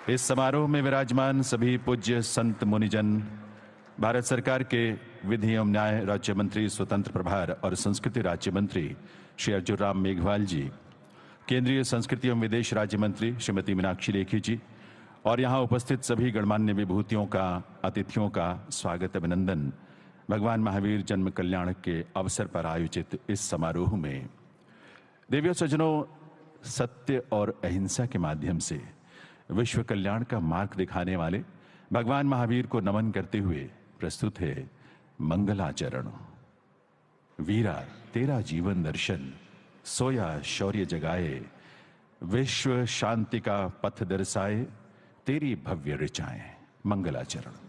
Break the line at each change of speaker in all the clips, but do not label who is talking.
इस समारोह में विराजमान सभी पूज्य संत मुनिजन, भारत सरकार के विधि एवं न्याय राज्य मंत्री स्वतंत्र प्रभार और संस्कृति राज्य मंत्री श्री अर्जुन राम मेघवाल जी, केंद्रीय संस्कृति एवं विदेश राज्य मंत्री श्रीमती मीनाक्षी लेखी जी और यहाँ उपस्थित सभी गणमान्य विभूतियों का, अतिथियों का स्वागत अभिनंदन। भगवान महावीर जन्म कल्याण के अवसर पर आयोजित इस समारोह में देवियों सज्जनों, सत्य और अहिंसा के माध्यम से विश्व कल्याण का मार्ग दिखाने वाले भगवान महावीर को नमन करते हुए प्रस्तुत है मंगलाचरण। वीरा तेरा जीवन दर्शन, सोया शौर्य जगाए, विश्व शांति का पथ दर्शाए, तेरी भव्य ऋचाएं। मंगलाचरण।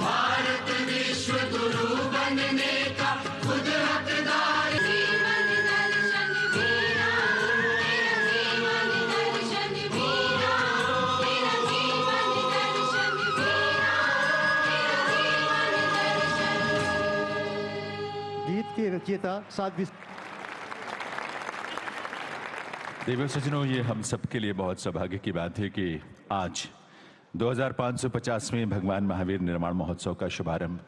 भारत विश्व गुरु बनने का खुद हकदार विजेता 7वीं।
देवी सज्जनों, ये हम सबके लिए बहुत सौभाग्य की बात है कि आज 2550वें भगवान महावीर निर्माण महोत्सव का शुभारंभ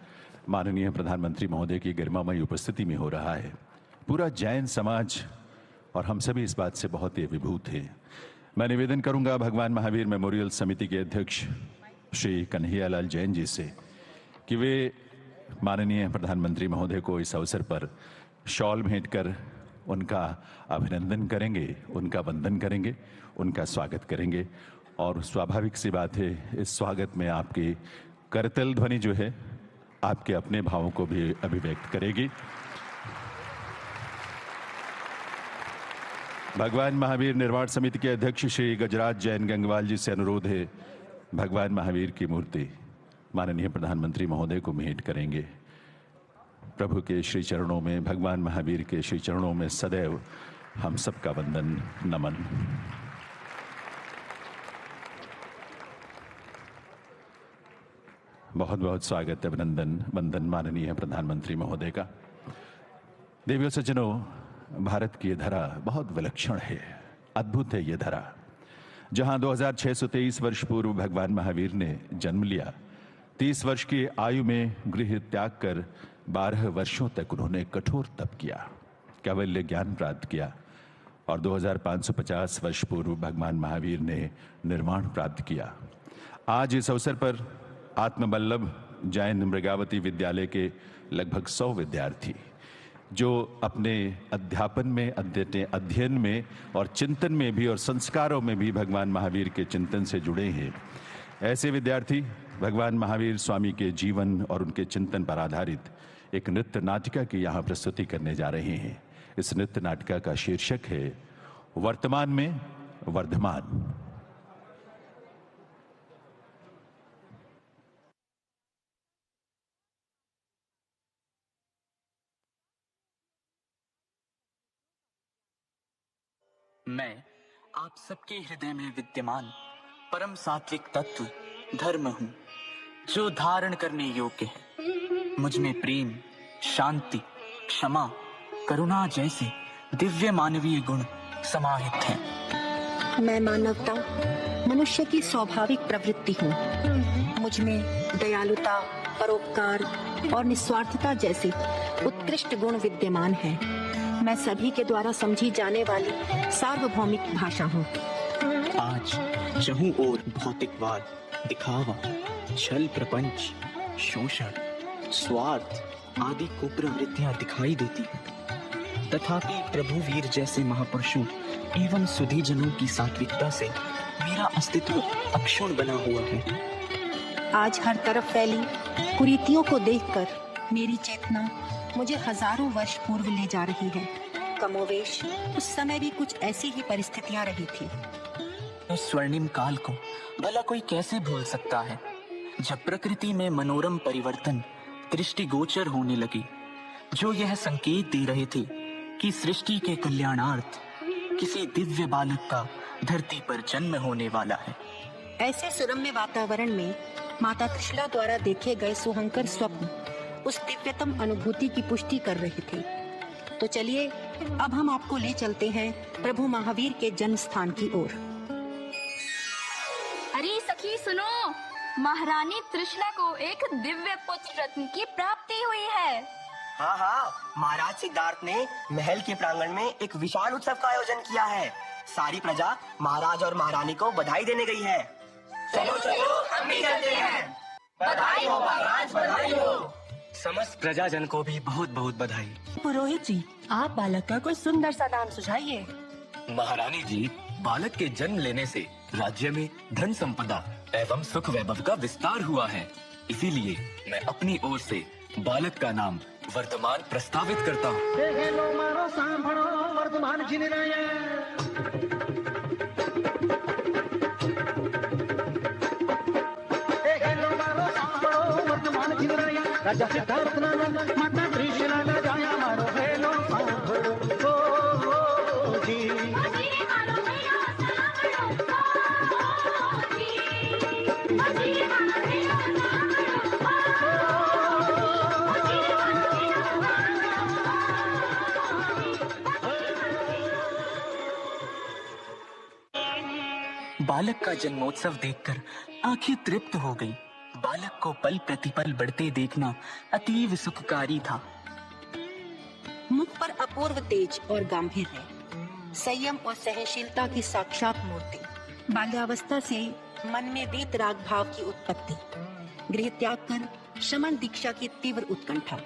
माननीय प्रधानमंत्री महोदय की गरिमामयी उपस्थिति में हो रहा है। पूरा जैन समाज और हम सभी इस बात से बहुत ही विभूत हैं। मैं निवेदन करूंगा भगवान महावीर मेमोरियल समिति के अध्यक्ष श्री कन्हैयालाल जैन जी से कि वे माननीय प्रधानमंत्री महोदय को इस अवसर पर शॉल भेंट कर उनका अभिनंदन करेंगे, उनका वंदन करेंगे, उनका स्वागत करेंगे। और स्वाभाविक सी बात है, इस स्वागत में आपकी करतल ध्वनि जो है आपके अपने भावों को भी अभिव्यक्त करेगी। भगवान महावीर निर्माण समिति के अध्यक्ष श्री गजराज जैन गंगवाल जी से अनुरोध है, भगवान महावीर की मूर्ति माननीय प्रधानमंत्री महोदय को भेंट करेंगे। प्रभु के श्री चरणों में, भगवान महावीर के श्री चरणों में सदैव हम सबका वंदन, नमन। बहुत बहुत स्वागत, अभिनंदन, वंदन माननीय प्रधानमंत्री महोदय का। देवियों सज्जनों, भारत की ये धरा बहुत विलक्षण है, अद्भुत है ये धरा, जहां 2623 वर्ष पूर्व भगवान महावीर ने जन्म लिया। 30 वर्ष की आयु में गृह त्याग कर 12 वर्षों तक उन्होंने कठोर तप किया, कैवल्य ज्ञान प्राप्त किया और 2550 वर्ष पूर्व भगवान महावीर ने निर्वाण प्राप्त किया। आज इस अवसर पर आत्मबल्लभ जैन मृगावती विद्यालय के लगभग 100 विद्यार्थी जो अपने अध्यापन में, अध्ययन में और चिंतन में भी और संस्कारों में भी भगवान महावीर के चिंतन से जुड़े हैं, ऐसे विद्यार्थी भगवान महावीर स्वामी के जीवन और उनके चिंतन पर आधारित एक नृत्य नाटिका की यहाँ प्रस्तुति करने जा रहे हैं। इस नृत्य नाटिका का शीर्षक है वर्तमान में वर्धमान।
मैं आप सबके हृदय में विद्यमान परम सात्विक तत्व धर्म हूँ, जो धारण करने योग्य है। मुझ में प्रेम, शांति, क्षमा, करुणा जैसे दिव्य मानवीय गुण समाहित हैं।
मैं मानवता, मनुष्य की स्वाभाविक प्रवृत्ति हूँ। मुझ में दयालुता, परोपकार और निस्वार्थता जैसे उत्कृष्ट गुण विद्यमान हैं। मैं सभी के द्वारा समझी जाने वाली सार्वभौमिक भाषा हूँ।
आज जहूं ओर भौतिकवाद, दिखावा, छल प्रपंच, शोषण, स्वार्थ आदि कुप्रवृत्तियां दिखाई देती हैं, तथापि प्रभु वीर जैसे महापुरुषों एवं सुधी जनों की सात्विकता से मेरा अस्तित्व अक्षुण्ण बना हुआ है।
आज हर तरफ फैली कुरीतियों को देखकर मेरी चेतना मुझे हजारों वर्ष पूर्व ले जा रही है। कमोवेश उस समय भी कुछ ऐसी ही परिस्थितियां रही थी।
उस स्वर्णिम काल को भला कोई कैसे भूल सकता है, जब प्रकृति में मनोरम परिवर्तन दृष्टिगोचर होने लगे, जो यह संकेत दे रहे थे कि सृष्टि के कल्याणार्थ किसी दिव्य बालक का धरती पर जन्म होने वाला है।
ऐसे सुरम्य वातावरण में माता त्रिशला द्वारा देखे गए सुहंकर स्वप्न उस दिव्यतम अनुभूति की पुष्टि कर रहे थे। तो चलिए अब हम आपको ले चलते हैं प्रभु महावीर के जन्म स्थान की ओर।
अरे सखी सुनो, महारानी त्रिशला को एक दिव्य पुत्र रत्न की प्राप्ति हुई है।
हाँ हाँ, महाराज सिद्धार्थ ने महल के प्रांगण में एक विशाल उत्सव का आयोजन किया है। सारी प्रजा महाराज और महारानी को बधाई देने गई है। चलो चलो हम भी चलते हैं। बधाई हो महाराज, बधाई हो।
समस्त प्रजाजन को भी बहुत बहुत बधाई।
पुरोहित जी, आप बालक का कोई सुंदर सा नाम सुझाइए।
महारानी जी, बालक के जन्म लेने से राज्य में धन संपदा एवं सुख वैभव का विस्तार हुआ है, इसीलिए मैं अपनी ओर से बालक का नाम वर्तमान प्रस्तावित करता हूँ। राजा सिद्धार्थ माता त्रिशला जाया मारो हेलो सांभळो ओ जी। बालक का जन्मोत्सव देखकर आंखें तृप्त हो गई। बालक को पल प्रतिपल बढ़ते देखना अतीव सुखकारी था।
मुख पर अपूर्व तेज और गांभीर्य, संयम और सहनशीलता की साक्षात मूर्ति। बाल्यावस्था से मन में वीतराग भाव की उत्पत्ति, गृह त्याग कर शमन दीक्षा की तीव्र उत्कंठा।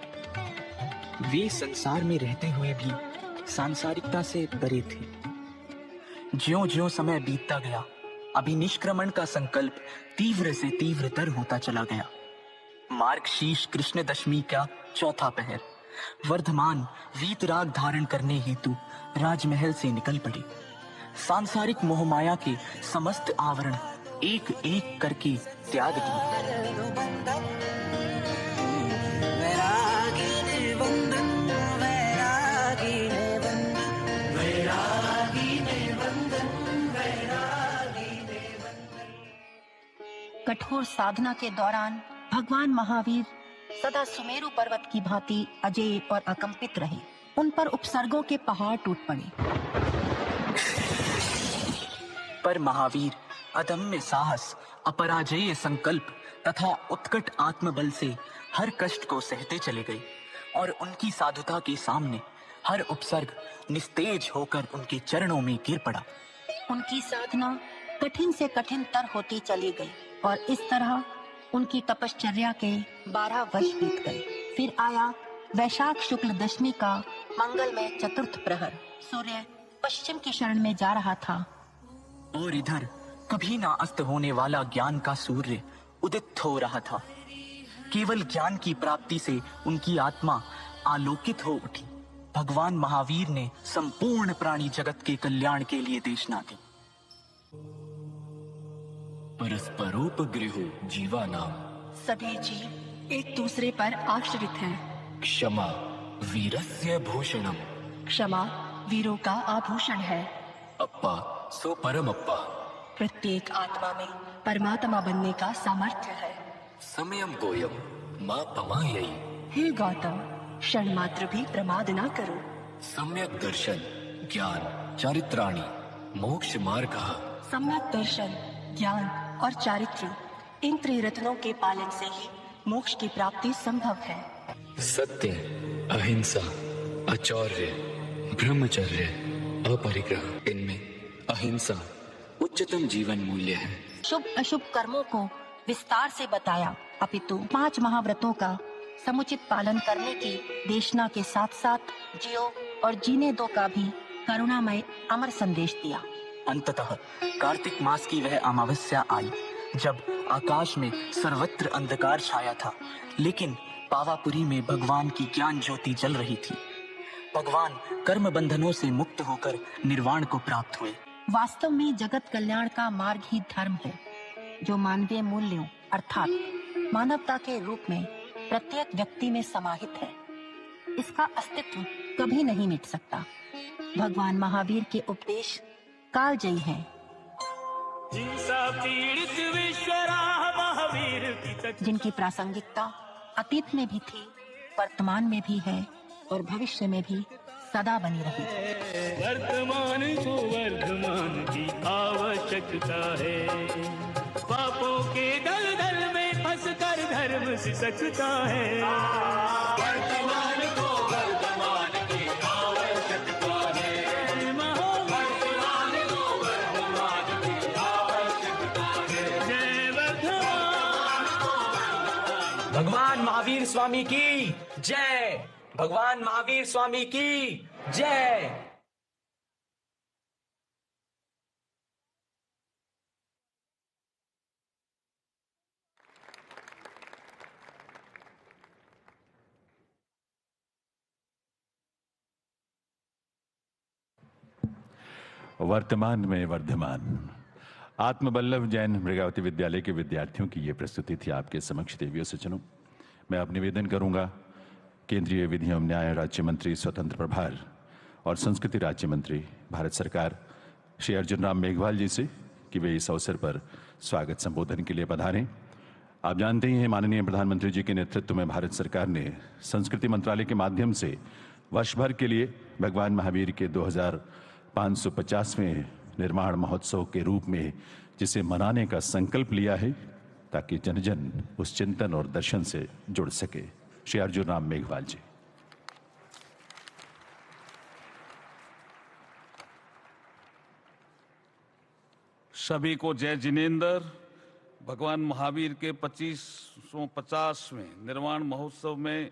वे संसार में रहते हुए भी सांसारिकता से परे थे। ज्यों-ज्यों समय बीतता गया, अभिनिष्क्रमण का संकल्प तीव्र से तीव्रतर होता चला गया। मार्गशीर्ष कृष्ण दशमी का चौथा पहर, वर्धमान वीतराग धारण करने हेतु राजमहल से निकल पड़े। सांसारिक मोहमाया के समस्त आवरण एक एक करके त्याग दिए।
कठोर साधना के दौरान भगवान महावीर सदा सुमेरु पर्वत की भांति अजेय और अकंपित रहे। उन पर उपसर्गों के पहाड़ टूट पड़े।
पर महावीर अदम्य साहस, अपराजेय संकल्प तथा उत्कट आत्मबल से हर कष्ट को सहते चले गए और उनकी साधुता के सामने हर उपसर्ग निस्तेज होकर उनके चरणों में गिर पड़ा।
उनकी साधना कठिन से कठिन तर होती चली गई और इस तरह उनकी तपश्चर्या के 12 वर्ष बीत गए। फिर आया वैशाख शुक्ल दशमी का मंगलमय चतुर्थ प्रहर। सूर्य पश्चिम की शरण में जा रहा था
और इधर कभी ना अस्त होने वाला ज्ञान का सूर्य उदित हो रहा था। केवल ज्ञान की प्राप्ति से उनकी आत्मा आलोकित हो उठी। भगवान महावीर ने संपूर्ण प्राणी जगत के कल्याण के लिए देशना दी।
परस्परोपगृहो जीवानाम,
सभी जीव एक दूसरे पर आश्रित हैं।
क्षमा वीरस्य भूषणम,
क्षमा वीरों का आभूषण है।
अप्पा सो परम अप्पा,
प्रत्येक आत्मा में परमात्मा बनने का सामर्थ्य है।
समयम गोयम मां पमायई,
हे गौतम, क्षण मात्र भी प्रमाद ना करो।
सम्यक दर्शन ज्ञान चारित्राणि मोक्ष मार्गः,
सम्यक दर्शन, ज्ञान और चारित्र, इन त्रिरत्नों के पालन से ही मोक्ष की प्राप्ति संभव है।
सत्य, अहिंसा, आचौर्य, ब्रह्मचर्य, अपरिग्रह, इनमें अहिंसा उच्चतम जीवन मूल्य है।
शुभ अशुभ कर्मों को विस्तार से बताया, अपितु 5 महाव्रतों का समुचित पालन करने की देशना के साथ साथ जियो और जीने दो का भी करुणामय अमर संदेश दिया।
अंततः कार्तिक मास की वह अमावस्या आई जब आकाश में सर्वत्र अंधकार छाया था, लेकिन पावापुरी में भगवान की ज्ञान ज्योति जल रही थी। भगवान कर्म बंधनों से मुक्त होकर निर्वाण को प्राप्त हुए।
वास्तव में जगत कल्याण का मार्ग ही धर्म है, जो मानवीय मूल्यों अर्थात मानवता के रूप में प्रत्येक व्यक्ति में समाहित है। इसका अस्तित्व कभी नहीं मिट सकता। भगवान महावीर के उपदेश कालजयी हैं। जिनकी प्रासंगिकता अतीत में भी थी, वर्तमान में भी है और भविष्य में भी सदा बनी रही।
वर्तमान को वर्धमान की आवश्यकता है। पापों के दलदल में फंसकर धर्म सिसकता है। वर्तमान को वर्तमान की आवश्यकता है। वर्तमान को वर्तमान की आवश्यकता है। जय वर्तमान को वर्तमान।
भगवान महावीर स्वामी की जय। भगवान महावीर स्वामी की जय।
वर्तमान में वर्धमान। आत्मबल्लभ जैन मृगावती विद्यालय के विद्यार्थियों की ये प्रस्तुति थी आपके समक्ष। देवियों सज्जनों, मैं अब निवेदन करूंगा केंद्रीय विधि एवं न्याय राज्य मंत्री स्वतंत्र प्रभार और संस्कृति राज्य मंत्री भारत सरकार श्री अर्जुन राम मेघवाल जी से कि वे इस अवसर पर स्वागत संबोधन के लिए पधारें। आप जानते ही हैं, माननीय प्रधानमंत्री जी के नेतृत्व में भारत सरकार ने संस्कृति मंत्रालय के माध्यम से वर्ष भर के लिए भगवान महावीर के 2550वें निर्माण महोत्सव के रूप में जिसे मनाने का संकल्प लिया है ताकि जन जन उस चिंतन और दर्शन से जुड़ सके। श्री अर्जुन राम मेघवाल जी।
सभी को जय जिनेंद्र। भगवान महावीर के 2550वें निर्वाण महोत्सव में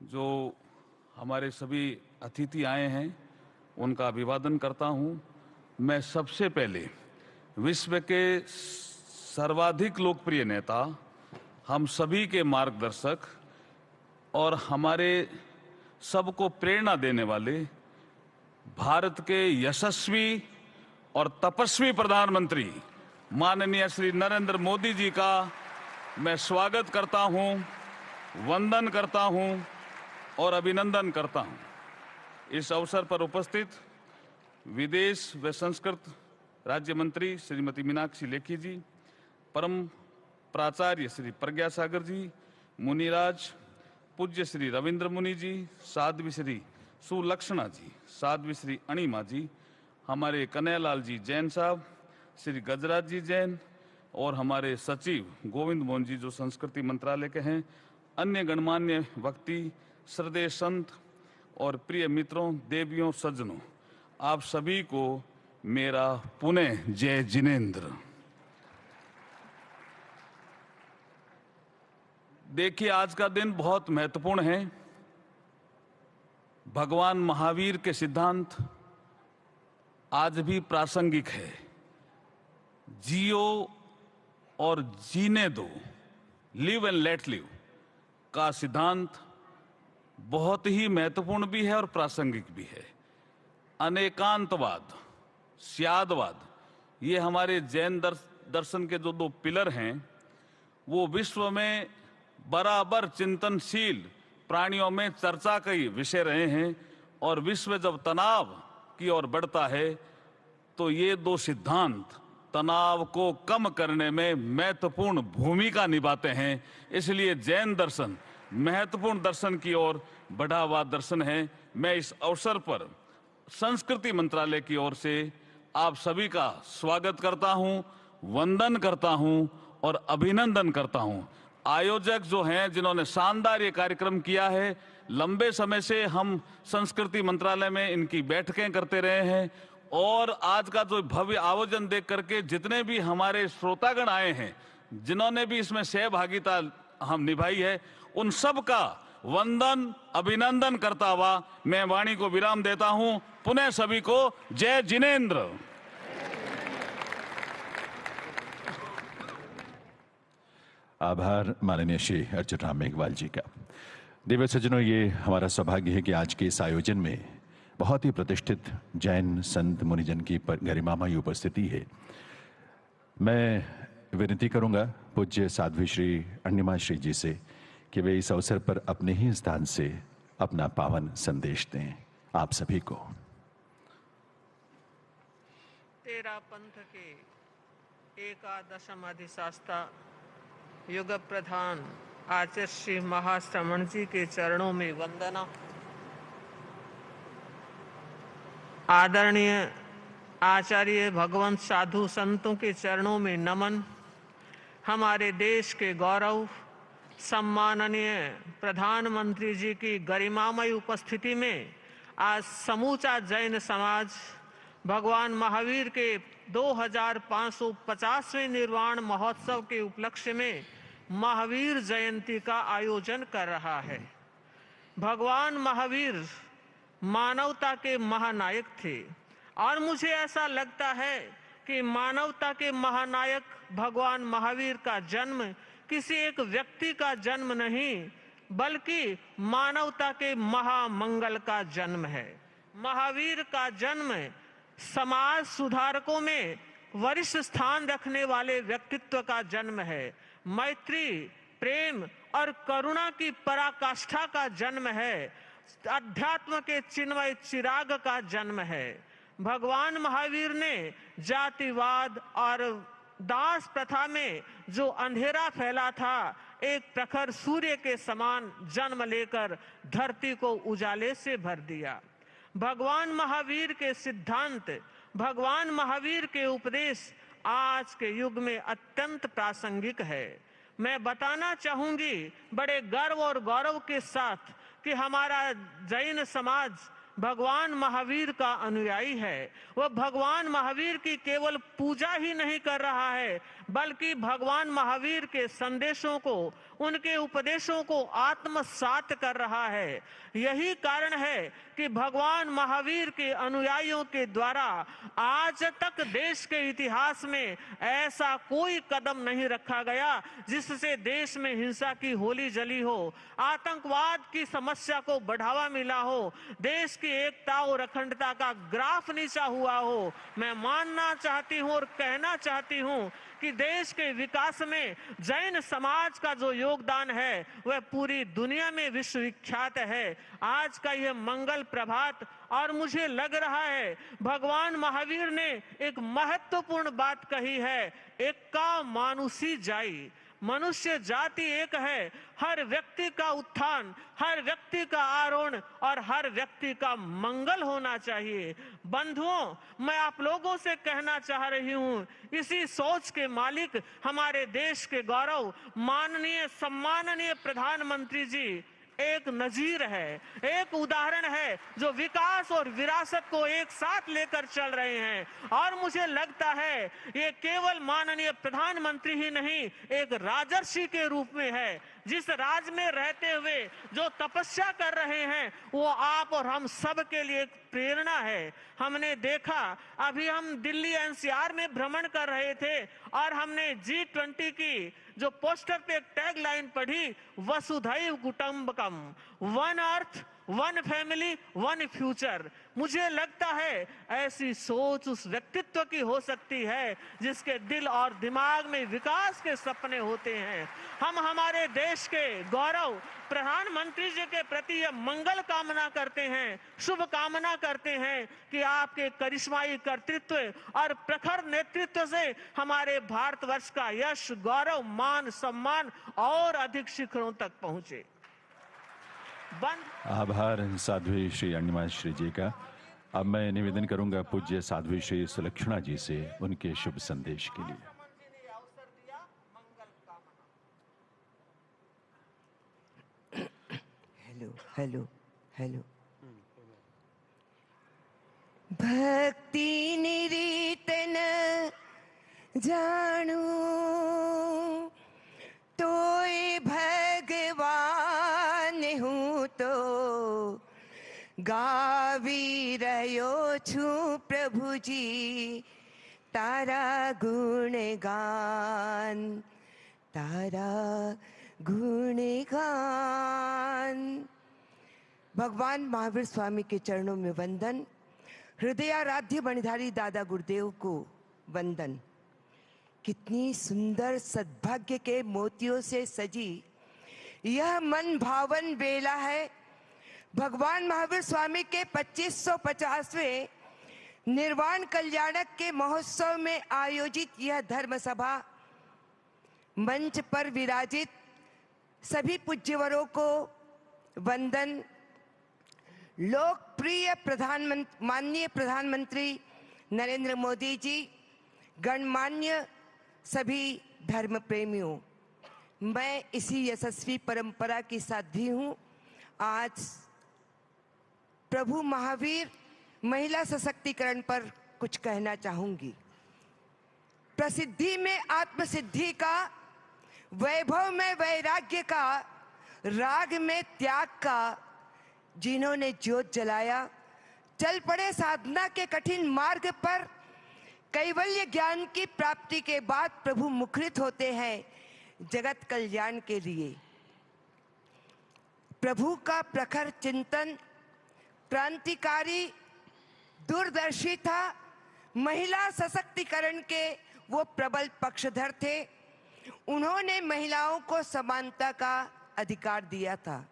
जो हमारे सभी अतिथि आए हैं उनका अभिवादन करता हूं। मैं सबसे पहले विश्व के सर्वाधिक लोकप्रिय नेता, हम सभी के मार्गदर्शक और हमारे सबको प्रेरणा देने वाले भारत के यशस्वी और तपस्वी प्रधानमंत्री माननीय श्री नरेंद्र मोदी जी का मैं स्वागत करता हूं, वंदन करता हूं और अभिनंदन करता हूं। इस अवसर पर उपस्थित विदेश व संस्कृत राज्य मंत्री श्रीमती मीनाक्षी लेखी जी, परम प्राचार्य श्री प्रज्ञा सागर जी, मुनिराज पूज्य श्री रविंद्र मुनि जी, साध्वी श्री सुलक्षणा जी, साध्वी श्री अणिमा जी, हमारे कन्हैयालाल जी जैन साहब, श्री गजराज जी जैन और हमारे सचिव गोविंद मोहन जी जो संस्कृति मंत्रालय के हैं, अन्य गणमान्य व्यक्ति, श्रद्धेय संत और प्रिय मित्रों, देवियों, सज्जनों, आप सभी को मेरा पुनः जय जिनेंद्र। देखिए, आज का दिन बहुत महत्वपूर्ण है। भगवान महावीर के सिद्धांत आज भी प्रासंगिक है। जियो और जीने दो, लिव एंड लेट लिव का सिद्धांत बहुत ही महत्वपूर्ण भी है और प्रासंगिक भी है। अनेकांतवाद, स्यादवाद, ये हमारे जैन दर्शन के जो दो पिलर हैं, वो विश्व में बराबर चिंतनशील प्राणियों में चर्चा का विषय रहे हैं। और विश्व जब तनाव की ओर बढ़ता है तो ये दो सिद्धांत तनाव को कम करने में महत्वपूर्ण भूमिका निभाते हैं। इसलिए जैन दर्शन महत्वपूर्ण दर्शन की ओर बढ़ा हुआ दर्शन है। मैं इस अवसर पर संस्कृति मंत्रालय की ओर से आप सभी का स्वागत करता हूं, वंदन करता हूं और अभिनंदन करता हूं। आयोजक जो हैं, जिन्होंने शानदार ये कार्यक्रम किया है, लंबे समय से हम संस्कृति मंत्रालय में इनकी बैठकें करते रहे हैं और आज का जो भव्य आयोजन देख करके जितने भी हमारे श्रोतागण आए हैं, जिन्होंने भी इसमें सहभागिता हम निभाई है, उन सब का वंदन अभिनंदन करता हुआ मैं वाणी को विराम देता हूं। पुनः सभी को जय जिनेंद्र।
आभार माननीय श्री अर्जुन राम मेघवाल जी का। दिव्य सज्जनों, ये हमारा सौभाग्य है कि आज के इस आयोजन में बहुत ही प्रतिष्ठित जैन संत मुनिजन की गरिमामयी उपस्थिति है। मैं विनती करूंगा पूज्य साध्वी श्री अणिमा श्री जी से कि वे इस अवसर पर अपने ही स्थान से अपना पावन संदेश दें आप सभी को।
तेरा पंथ के एकादशम अधिशास्ता युग प्रधान आचार्य श्री महाश्रमण जी के चरणों में वंदना। आदरणीय आचार्य भगवंत साधु संतों के चरणों में नमन। हमारे देश के गौरव सम्माननीय प्रधानमंत्री जी की गरिमामय उपस्थिति में आज समूचा जैन समाज भगवान महावीर के 2550वें निर्वाण महोत्सव के उपलक्ष्य में महावीर जयंती का आयोजन कर रहा है। भगवान महावीर मानवता के महानायक थे और मुझे ऐसा लगता है कि मानवता के महानायक भगवान महावीर का जन्म किसी एक व्यक्ति का जन्म नहीं, बल्कि मानवता के महामंगल का जन्म है। महावीर का जन्म समाज सुधारकों में वरिष्ठ स्थान रखने वाले व्यक्तित्व का जन्म है। मैत्री, प्रेम और करुणा की पराकाष्ठा का जन्म है। अध्यात्म के चिन्मय चिराग का जन्म है। भगवान महावीर ने जातिवाद और दास प्रथा में जो अंधेरा फैला था, एक प्रखर सूर्य के समान जन्म लेकर धरती को उजाले से भर दिया। भगवान महावीर के सिद्धांत भगवान महावीर के उपदेश आज के युग में अत्यंत प्रासंगिक है। मैं बताना चाहूंगी बड़े गर्व और गौरव के साथ कि हमारा जैन समाज भगवान महावीर का अनुयायी है। वह भगवान महावीर की केवल पूजा ही नहीं कर रहा है, बल्कि भगवान महावीर के संदेशों को, उनके उपदेशों को आत्मसात कर रहा है। यही कारण है कि भगवान महावीर के अनुयायियों के द्वारा आज तक देश के इतिहास में ऐसा कोई कदम नहीं रखा गया जिससे देश में हिंसा की होली जली हो, आतंकवाद की समस्या को बढ़ावा मिला हो, देश की एकता और अखंडता का ग्राफ नीचा हुआ हो। मैं मानना चाहती हूँ और कहना चाहती हूँ कि देश के विकास में जैन समाज का जो योगदान है वह पूरी दुनिया में विश्वविख्यात है। आज का यह मंगल प्रभात, और मुझे लग रहा है भगवान महावीर ने एक महत्वपूर्ण बात कही है, एका मानुषी जाई। मनुष्य जाति एक है, हर व्यक्ति का उत्थान, हर व्यक्ति का आरोहण और हर व्यक्ति का मंगल होना चाहिए। बंधुओं, मैं आप लोगों से कहना चाह रही हूँ, इसी सोच के मालिक हमारे देश के गौरव माननीय सम्माननीय प्रधानमंत्री जी एक नजीर है, एक उदाहरण है जो विकास और विरासत को एक साथ लेकर चल रहे हैं। और मुझे लगता है ये केवल माननीय प्रधानमंत्री ही नहीं, एक राजर्षि के रूप में है। जिस राज में रहते हुए जो तपस्या कर रहे हैं वो आप और हम सब के लिए एक प्रेरणा है। हमने देखा, अभी हम दिल्ली एनसीआर में भ्रमण कर रहे थे और हमने G20 की जो पोस्टर पे एक टैग लाइन पढ़ी, वसुधैव कुटुंबकम, one earth, one family, one future. मुझे लगता है ऐसी सोच उस व्यक्तित्व की हो सकती है जिसके दिल और दिमाग में विकास के सपने होते हैं। हम हमारे देश के गौरव प्रधानमंत्री जी के प्रति यह मंगल कामना करते हैं, शुभ कामना करते हैं कि आपके करिश्माई कर्तृत्व और प्रखर नेतृत्व से हमारे भारतवर्ष का यश, गौरव, मान, सम्मान और अधिक शिखरों तक पहुंचे।
आभार साध्वी श्री अण्णिमा श्री जी का। अब मैं निवेदन करूंगा पूज्य साध्वी श्री सुलक्षणा जी से उनके शुभ संदेश के लिए।
Hello hello hello. भक्ति निरीतन जानू तोय भगवान हूँ तो गावी रह्यो छू प्रभु जी तारा गुणगान, तारा गुणगान। भगवान महावीर स्वामी के चरणों में वंदन। हृदयाराध्य मणिधारी दादा गुरुदेव को वंदन। कितनी सुंदर सद्भाग्य के मोतियों से सजी यह मन भावन बेला है। भगवान महावीर स्वामी के 2550वें निर्वाण कल्याणक के महोत्सव में आयोजित यह धर्म सभा, मंच पर विराजित सभी पूज्यवरों को वंदन। लोकप्रिय माननीय प्रधानमंत्री नरेंद्र मोदी जी, गणमान्य सभी धर्म प्रेमियों, मैं इसी यशस्वी परंपरा की साध्वी हूँ। आज प्रभु महावीर महिला सशक्तिकरण पर कुछ कहना चाहूंगी। प्रसिद्धि में आत्मसिद्धि का, वैभव में वैराग्य का, राग में त्याग का जिन्होंने ज्योत जलाया, चल पड़े साधना के कठिन मार्ग पर। कैवल्य ज्ञान की प्राप्ति के बाद प्रभु मुखरित होते हैं जगत कल्याण के लिए। प्रभु का प्रखर चिंतन क्रांतिकारी, दूरदर्शी था। महिला सशक्तिकरण के वो प्रबल पक्षधर थे। उन्होंने महिलाओं को समानता का अधिकार दिया था।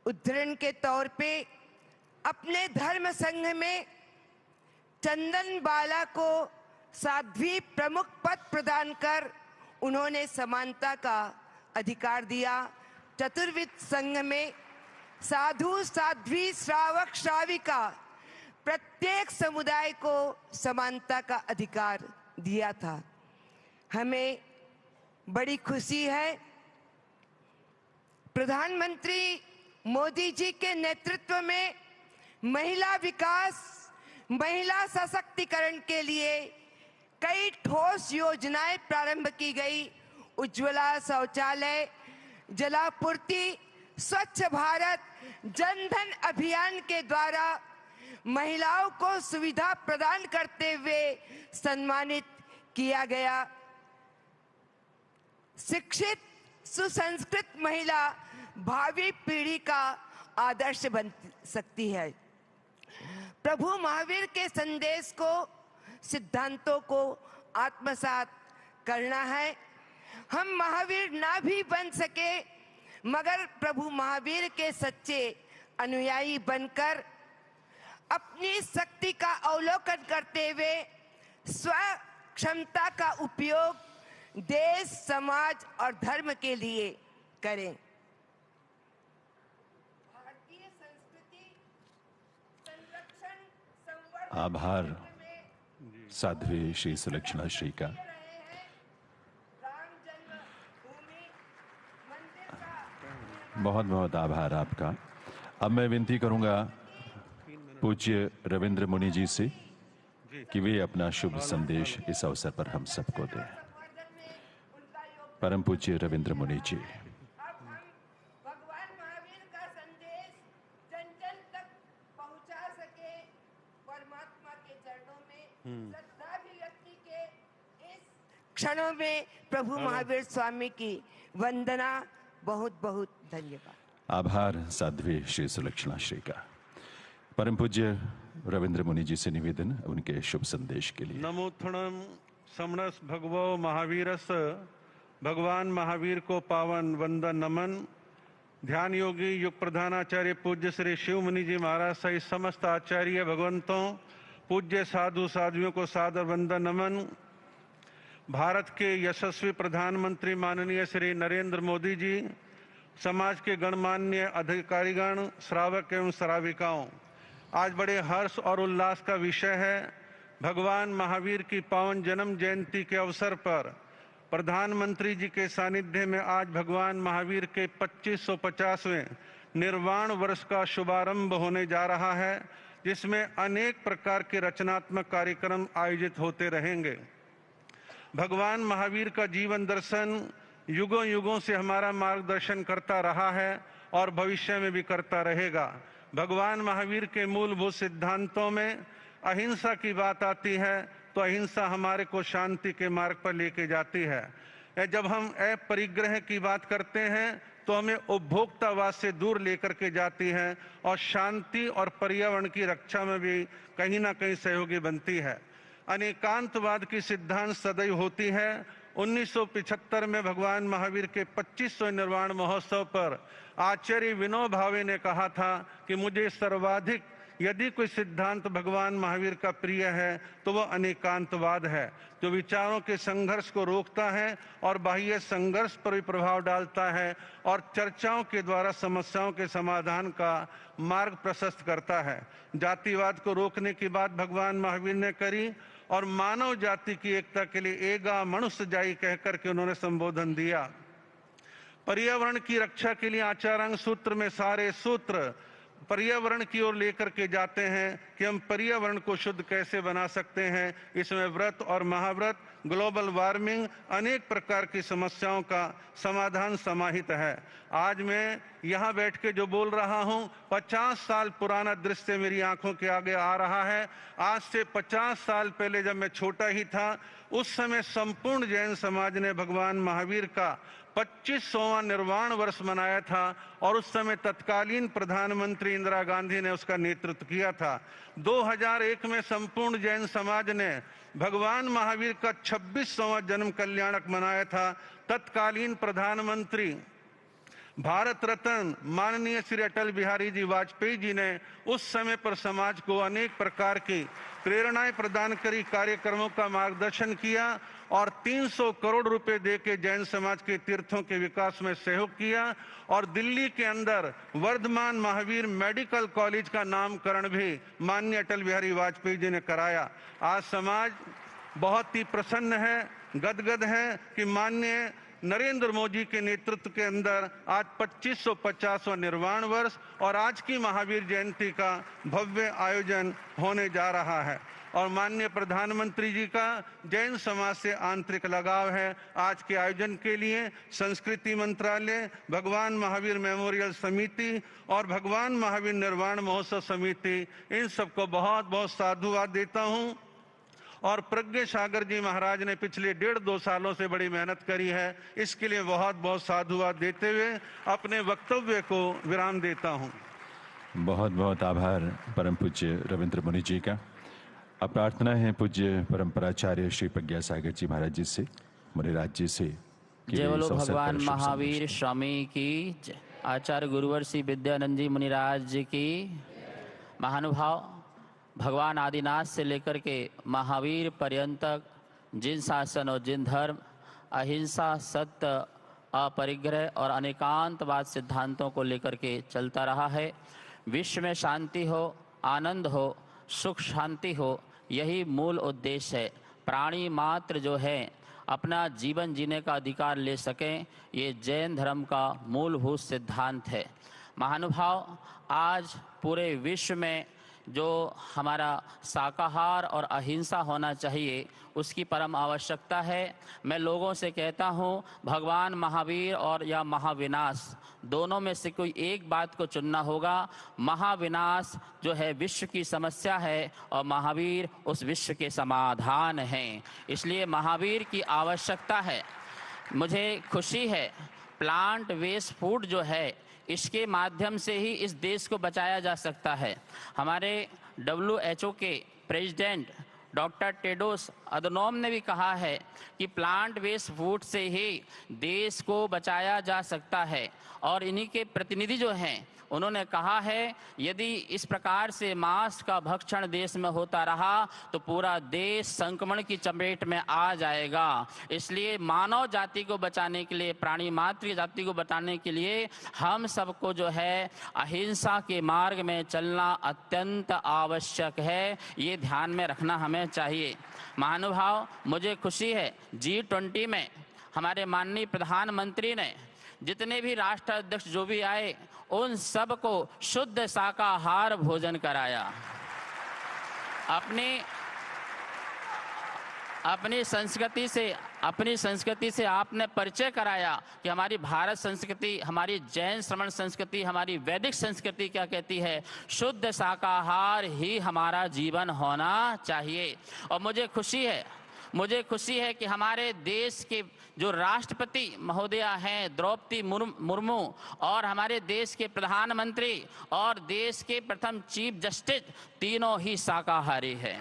उदाहरण के तौर पे अपने धर्म संघ में चंदन बाला को साध्वी प्रमुख पद प्रदान कर उन्होंने समानता का अधिकार दिया। चतुर्विद संघ में साधु, साध्वी, श्रावक, श्राविका प्रत्येक समुदाय को समानता का अधिकार दिया था। हमें बड़ी खुशी है प्रधानमंत्री मोदी जी के नेतृत्व में महिला विकास, महिला सशक्तिकरण के लिए कई ठोस योजनाएं प्रारंभ की गई। उज्ज्वला शौचालय, जलापूर्ति, स्वच्छ भारत, जनधन अभियान के द्वारा महिलाओं को सुविधा प्रदान करते हुए सम्मानित किया गया। शिक्षित सुसंस्कृत महिला भावी पीढ़ी का आदर्श बन सकती है। प्रभु महावीर के संदेश को, सिद्धांतों को आत्मसात करना है। हम महावीर ना भी बन सके मगर प्रभु महावीर के सच्चे अनुयायी बनकर अपनी शक्ति का अवलोकन करते हुए स्व क्षमता का उपयोग देश, समाज और धर्म के लिए करें। भारतीय संस्कृति संरक्षण संवर्धन
आभार साध्वी श्री सुलक्षणा श्री का।
राम जन्मभूमि मंदिर का
बहुत बहुत आभार आपका। अब मैं विनती करूंगा पूज्य रविंद्र मुनि जी से कि वे अपना शुभ संदेश इस अवसर पर हम सबको दें। परम पूज्य रविंद्र मुनि जी।
अब हम भगवान महावीर का संदेश जन जन तक पहुंचा सके। परमात्मा के चरणों में श्रद्धाभिव्यक्ति के इस क्षणों में प्रभु महावीर स्वामी की वंदना। बहुत बहुत धन्यवाद।
आभार साध्वी श्री सुलक्षणा श्री का। परम पूज्य रविंद्र मुनि जी से निवेदन उनके शुभ संदेश के लिए।
नमोत्थनम समणस भगवो महावीरस। भगवान महावीर को पावन वंदन नमन। ध्यान योगी युग प्रधानाचार्य पूज्य श्री शिव मुनि जी महाराज सहित समस्त आचार्य भगवंतों, पूज्य साधु साध्वियों को सादर वंदन नमन। भारत के यशस्वी प्रधानमंत्री माननीय श्री नरेंद्र मोदी जी, समाज के गणमान्य अधिकारीगण, श्रावक एवं श्राविकाओं, आज बड़े हर्ष और उल्लास का विषय है। भगवान महावीर की पावन जन्म जयंती के अवसर पर प्रधानमंत्री जी के सानिध्य में आज भगवान महावीर के 2550वें निर्वाण वर्ष का शुभारंभ होने जा रहा है, जिसमें अनेक प्रकार के रचनात्मक कार्यक्रम आयोजित होते रहेंगे। भगवान महावीर का जीवन दर्शन युगों युगों से हमारा मार्गदर्शन करता रहा है और भविष्य में भी करता रहेगा। भगवान महावीर के मूलभूत सिद्धांतों में अहिंसा की बात आती है तो अहिंसा हमारे को शांति के मार्ग पर लेके जाती है। जब हम अपरिग्रह की बात करते हैं तो हमें उपभोक्तावाद से दूर लेकर के जाती है और शांति और पर्यावरण की रक्षा में भी कहीं ना कहीं सहयोगी बनती है। अनेकांतवाद की सिद्धांत सदैव होती है। 1975 में भगवान महावीर के 25वें निर्वाण महोत्सव पर आचार्य विनोबा भावे ने कहा था कि मुझे सर्वाधिक यदि कोई सिद्धांत भगवान महावीर का प्रिय है तो वह अनेकांतवाद है, जो विचारों के संघर्ष को रोकता है और बाह्य संघर्ष पर भी प्रभाव डालता है और चर्चाओं के द्वारा समस्याओं के समाधान का मार्ग प्रशस्त करता है। जातिवाद को रोकने की बात भगवान महावीर ने करी और मानव जाति की एकता के लिए एगा मनुष्य जाई कहकर के उन्होंने संबोधन दिया। पर्यावरण की रक्षा के लिए आचारांग सूत्र में सारे सूत्र पर्यावरण की ओर लेकर के जाते हैं कि हम पर्यावरण को शुद्ध कैसे बना सकते हैं। इसमें व्रत और महाव्रत, ग्लोबल वार्मिंग, अनेक प्रकार की समस्याओं का समाधान समाहित है। आज मैं यहाँ बैठ के जो बोल रहा हूँ 50 साल पुराना दृश्य मेरी आंखों के आगे आ रहा है। आज से 50 साल पहले जब मैं छोटा ही था, उस समय संपूर्ण जैन समाज ने भगवान महावीर का 25वां निर्वाण वर्ष मनाया था और उस समय तत्कालीन प्रधानमंत्री इंदिरा गांधी ने उसका नेतृत्व किया था। 2001 में संपूर्ण जैन समाज ने भगवान महावीर का 26वां जन्म कल्याणक मनाया था। तत्कालीन प्रधानमंत्री भारत रत्न माननीय श्री अटल बिहारी जी वाजपेयी जी ने उस समय पर समाज को अनेक प्रकार की प्रेरणाएं प्रदान करी, कार्यक्रमों का मार्गदर्शन किया और 300 करोड़ रुपए देके जैन समाज के तीर्थों के विकास में सहयोग किया और दिल्ली के अंदर वर्धमान महावीर मेडिकल कॉलेज का नामकरण भी माननीय अटल बिहारी वाजपेयी जी ने कराया। आज समाज बहुत ही प्रसन्न है, गदगद है कि माननीय नरेंद्र मोदी के नेतृत्व के अंदर आज 2550वां निर्वाण वर्ष और आज की महावीर जयंती का भव्य आयोजन होने जा रहा है और माननीय प्रधानमंत्री जी का जैन समाज से आंतरिक लगाव है। आज के आयोजन के लिए संस्कृति मंत्रालय, भगवान महावीर मेमोरियल समिति और भगवान महावीर निर्वाण महोत्सव समिति, इन सबको बहुत बहुत साधुवाद देता हूं और प्रज्ञ सागर जी महाराज ने पिछले 1.5-2 सालों से बड़ी मेहनत करी है, इसके लिए बहुत बहुत साधुवाद देते हुए अपने वक्तव्य को विराम देता हूं।
बहुत बहुत आभार परम पूज्य रविंद्र मुनि जी का। अब प्रार्थना है पूज्य परंपराचार्य श्री प्रज्ञा सागर जी महाराज जी से, मुनिराज जी से।
जय बोलो भगवान महावीर स्वामी की जय। आचार्य गुरुवर श्री विद्यानंद जी मुनिराज जी की। महानुभाव, भगवान आदिनाथ से लेकर के महावीर पर्यंतक जिन शासन और जिन धर्म अहिंसा, सत्य, अपरिग्रह और अनेकांतवाद सिद्धांतों को लेकर के चलता रहा है, विश्व में शांति हो, आनंद हो, सुख शांति हो, यही मूल उद्देश्य है। प्राणी मात्र जो है अपना जीवन जीने का अधिकार ले सकें, ये जैन धर्म का मूलभूत सिद्धांत है। महानुभाव, आज पूरे विश्व में जो हमारा शाकाहार और अहिंसा होना चाहिए, उसकी परम आवश्यकता है। मैं लोगों से कहता हूँ, भगवान महावीर और या महाविनाश, दोनों में से कोई एक बात को चुनना होगा। महाविनाश जो है विश्व की समस्या है और महावीर उस विश्व के समाधान हैं, इसलिए महावीर की आवश्यकता है। मुझे खुशी है, प्लांट वेस्ट फूड जो है, इसके माध्यम से ही इस देश को बचाया जा सकता है। हमारे WHO के प्रेसिडेंट डॉक्टर टेड्रोस अधनॉम ने भी कहा है कि प्लांट बेस्ड फूड से ही देश को बचाया जा सकता है और इन्हीं के प्रतिनिधि जो हैं उन्होंने कहा है यदि इस प्रकार से मांस का भक्षण देश में होता रहा तो पूरा देश संक्रमण की चपेट में आ जाएगा। इसलिए मानव जाति को बचाने के लिए, प्राणी मात्र जाति को बचाने के लिए हम सबको जो है अहिंसा के मार्ग में चलना अत्यंत आवश्यक है। ये ध्यान में रखना हमें चाहिए। महानुभाव, मुझे खुशी है G20 में हमारे माननीय प्रधानमंत्री ने जितने भी राष्ट्र अध्यक्ष जो भी आए उन सब को शुद्ध शाकाहार भोजन कराया। अपनी संस्कृति से आपने परिचय कराया कि हमारी भारत संस्कृति, हमारी जैन श्रमण संस्कृति, हमारी वैदिक संस्कृति क्या कहती है, शुद्ध शाकाहार ही हमारा जीवन होना चाहिए। और मुझे खुशी है कि हमारे देश के जो राष्ट्रपति महोदया हैं द्रौपदी मुर्मू और हमारे देश के प्रधानमंत्री और देश के प्रथम चीफ जस्टिस तीनों ही शाकाहारी हैं,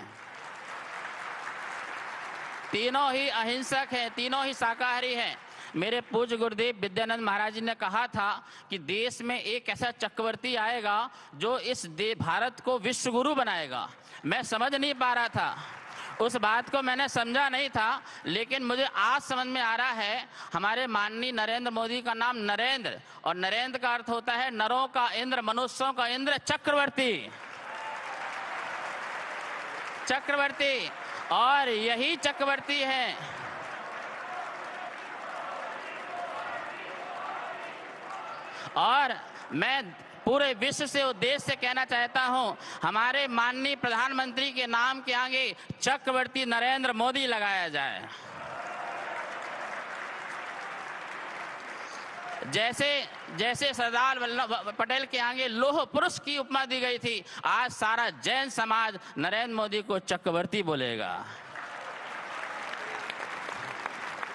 तीनों ही अहिंसक हैं, तीनों ही शाकाहारी हैं। मेरे पूज्य गुरुदेव विद्यानंद महाराज जी ने कहा था कि देश में एक ऐसा चक्रवर्ती आएगा जो इस भारत को विश्व गुरु बनाएगा। मैं समझ नहीं पा रहा था, उस बात को मैंने समझा नहीं था, लेकिन मुझे आज समझ में आ रहा है। हमारे माननीय नरेंद्र मोदी का नाम नरेंद्र, और नरेंद्र का अर्थ होता है नरों का इंद्र, मनुष्यों का इंद्र, चक्रवर्ती। और यही चक्रवर्ती है और मैं पूरे विश्व से उद्देश्य से कहना चाहता हूं, हमारे माननीय प्रधानमंत्री के नाम के आगे चक्रवर्ती नरेंद्र मोदी लगाया जाए। जैसे सरदार वल्लभ पटेल के आगे लौह पुरुष की उपमा दी गई थी, आज सारा जैन समाज नरेंद्र मोदी को चक्रवर्ती बोलेगा।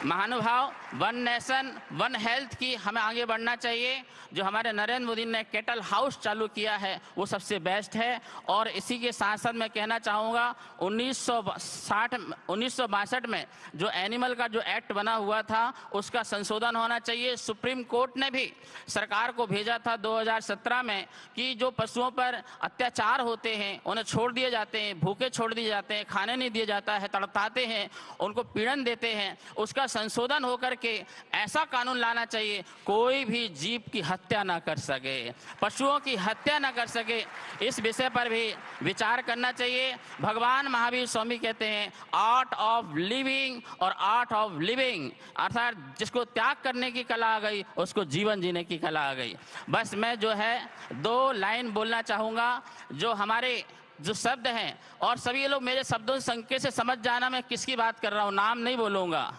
महानुभाव, वन नेशन वन हेल्थ की हमें आगे बढ़ना चाहिए। जो हमारे नरेंद्र मोदी ने केटल हाउस चालू किया है वो सबसे बेस्ट है। और इसी के साथ साथ मैं कहना चाहूँगा 1962 में जो एनिमल का जो एक्ट बना हुआ था उसका संशोधन होना चाहिए। सुप्रीम कोर्ट ने भी सरकार को भेजा था 2017 में कि जो पशुओं पर अत्याचार होते हैं, उन्हें छोड़ दिए जाते हैं, भूखे छोड़ दिए जाते हैं, खाने नहीं दिया जाता है, तड़पाते हैं, उनको पीड़न देते हैं, उसका संशोधन होकर के ऐसा कानून लाना चाहिए कोई भी जीव की हत्या ना कर सके, पशुओं की हत्या ना कर सके। इस विषय पर भी विचार करना चाहिए। भगवान महावीर स्वामी कहते हैं आर्ट ऑफ लिविंग और आर्ट ऑफ लिविंग, अर्थात जिसको त्याग करने की कला आ गई उसको जीवन जीने की कला आ गई। बस मैं जो है 2 लाइन बोलना चाहूँगा। जो हमारे जो शब्द हैं और सभी लोग मेरे शब्दों संख्या से समझ जाना मैं किसकी बात कर रहा हूँ, नाम नहीं बोलूँगा।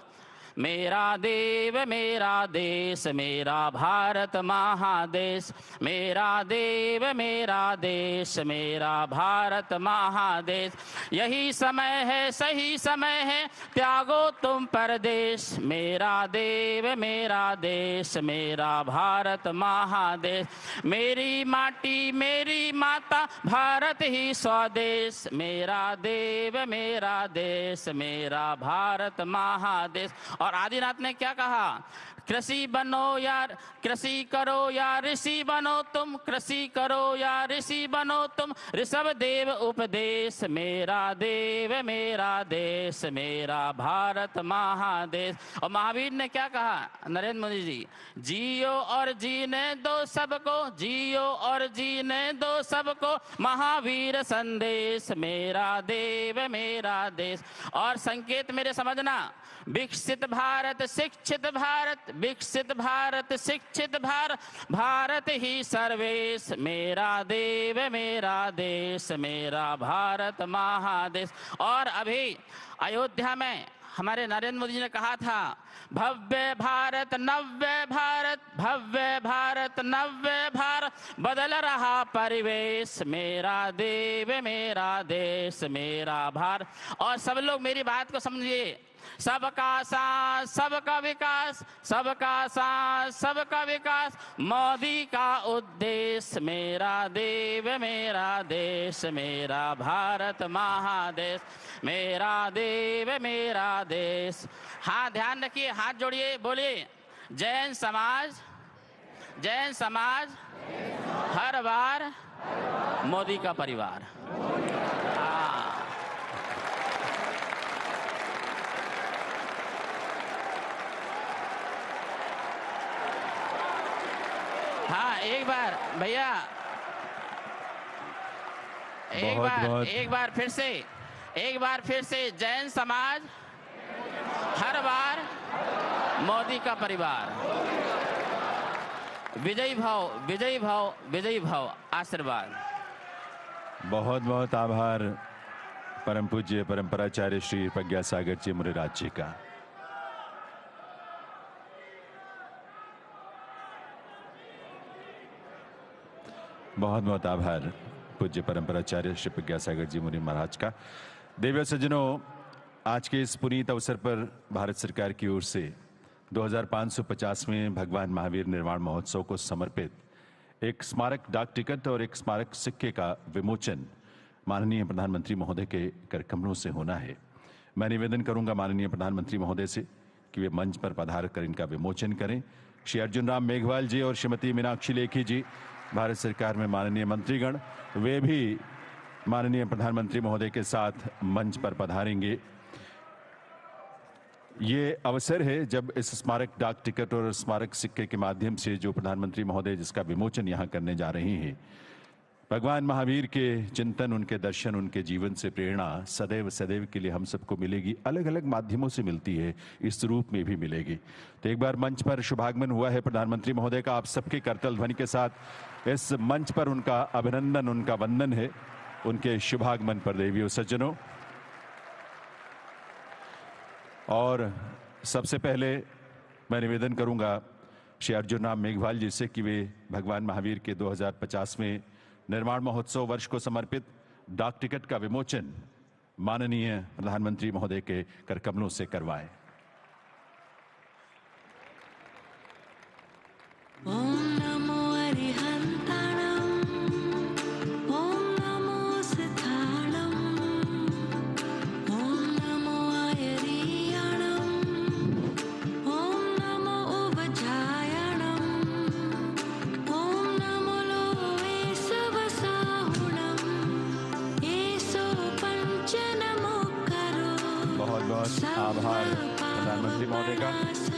मेरा देव मेरा देश मेरा भारत महादेश, मेरा देव मेरा देश मेरा भारत महादेश। यही समय है सही समय है त्यागो तुम परदेश, मेरा देव मेरा देश मेरा भारत महादेश। मेरी माटी मेरी माता भारत ही स्वदेश, मेरा देव मेरा देश मेरा भारत महादेश। और आदिनाथ ने क्या कहा, कृषि बनो यार कृषि करो या ऋषि बनो तुम, कृषि करो या ऋषि बनो तुम, ऋषभ देव उपदेश, मेरा देव मेरा देश मेरा भारत महादेश। और महावीर ने क्या कहा, नरेंद्र मोदी जी, जियो और जीने दो सबको, जियो और जीने दो सबको, महावीर संदेश, मेरा देव मेरा देश। और संकेत मेरे समझना, विकसित भारत शिक्षित भारत, विकसित भारत शिक्षित भारत, भारत ही सर्वेश, मेरा देव मेरा देश मेरा भारत महादेश। और अभी अयोध्या में हमारे नरेंद्र मोदी जी ने कहा था भव्य भारत नव्य भारत, भव्य भारत नव्य भारत, बदल रहा परिवेश, मेरा देव मेरा देश मेरा भारत। और सब लोग मेरी बात को समझिए, सबका साथ सबका विकास, सबका साथ सबका विकास, मोदी का उद्देश्य, मेरा देव मेरा देश मेरा भारत महादेश, मेरा देव मेरा देश। हाँ ध्यान रखिए, हाथ जोड़िए, बोलिए जैन समाज, जैन समाज हर बार मोदी का परिवार। हाँ एक बार भैया, एक बार फिर से जैन समाज हर बार मोदी का परिवार। विजयी भाव विजयी भाव विजयी भाव, आशीर्वाद।
बहुत बहुत आभार परम पूज्य परंपराचार्य श्री प्रज्ञा सागर जी मुनिराज जी का। बहुत बहुत आभार पूज्य परंपराचार्य श्री प्रज्ञा सागर जी मुनि महाराज का। देवी सज्जनों, आज के इस पुनीत अवसर पर भारत सरकार की ओर से 2550वें भगवान महावीर निर्वाण महोत्सव को समर्पित एक स्मारक डाक टिकट और एक स्मारक सिक्के का विमोचन माननीय प्रधानमंत्री महोदय के करकमलों से होना है। मैं निवेदन करूंगा माननीय प्रधानमंत्री महोदय से कि वे मंच पर पधार कर इनका विमोचन करें। श्री अर्जुन राम मेघवाल जी और श्रीमती मीनाक्षी लेखी जी भारत सरकार में माननीय मंत्रीगण, वे भी माननीय प्रधानमंत्री महोदय के साथ मंच पर पधारेंगे। ये अवसर है जब इस स्मारक डाक टिकट और स्मारक सिक्के के माध्यम से जो प्रधानमंत्री महोदय जिसका विमोचन यहाँ करने जा रहे हैं, भगवान महावीर के चिंतन, उनके दर्शन, उनके जीवन से प्रेरणा सदैव सदैव के लिए हम सबको मिलेगी। अलग अलग माध्यमों से मिलती है, इस रूप में भी मिलेगी। तो एक बार मंच पर शुभागमन हुआ है प्रधानमंत्री महोदय का, आप सबके करतल ध्वनि के साथ इस मंच पर उनका अभिनंदन, उनका वंदन है उनके शुभागमन पर देवियों सज्जनों। और सबसे पहले मैं निवेदन करूंगा श्री अर्जुन राम मेघवाल जी से कि वे भगवान महावीर के 2050वें निर्माण महोत्सव वर्ष को समर्पित डाक टिकट का विमोचन माननीय प्रधानमंत्री महोदय के करकमलों से करवाएं। आभार प्रधानमंत्री महोदय का।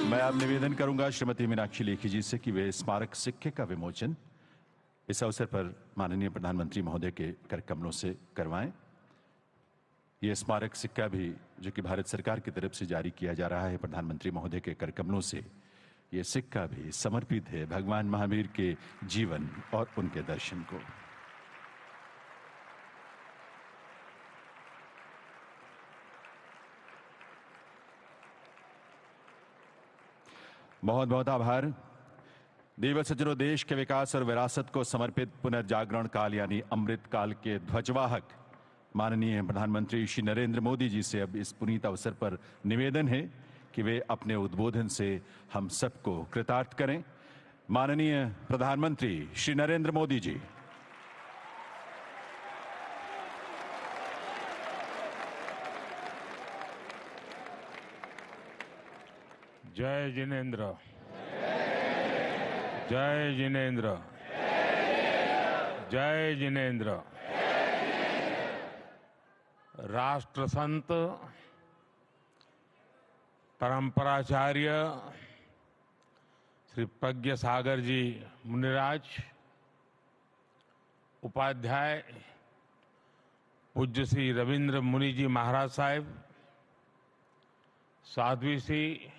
मैं अब निवेदन करूंगा श्रीमती मीनाक्षी लेखी जी से कि वे स्मारक सिक्के का विमोचन इस अवसर पर माननीय प्रधानमंत्री महोदय के कर कमलों से करवाएं। ये स्मारक सिक्का भी जो कि भारत सरकार की तरफ से जारी किया जा रहा है प्रधानमंत्री महोदय के कर कमलों से, ये सिक्का भी समर्पित है भगवान महावीर के जीवन और उनके दर्शन को। बहुत बहुत आभार। दिवस सज्जनों, देश के विकास और विरासत को समर्पित पुनर्जागरण काल यानी अमृत काल के ध्वजवाहक माननीय प्रधानमंत्री श्री नरेंद्र मोदी जी से अब इस पुनीत अवसर पर निवेदन है कि वे अपने उद्बोधन से हम सबको कृतार्थ करें। माननीय प्रधानमंत्री श्री नरेंद्र मोदी जी।
जय जिनेंद्र, जय जिनेंद्र, जय जिनेंद्र। राष्ट्र संत परंपराचार्य श्री प्रज्ञ सागर जी मुनिराज, उपाध्याय पूज्य श्री रविंद्र मुनि जी महाराज साहिब, साध्वी श्री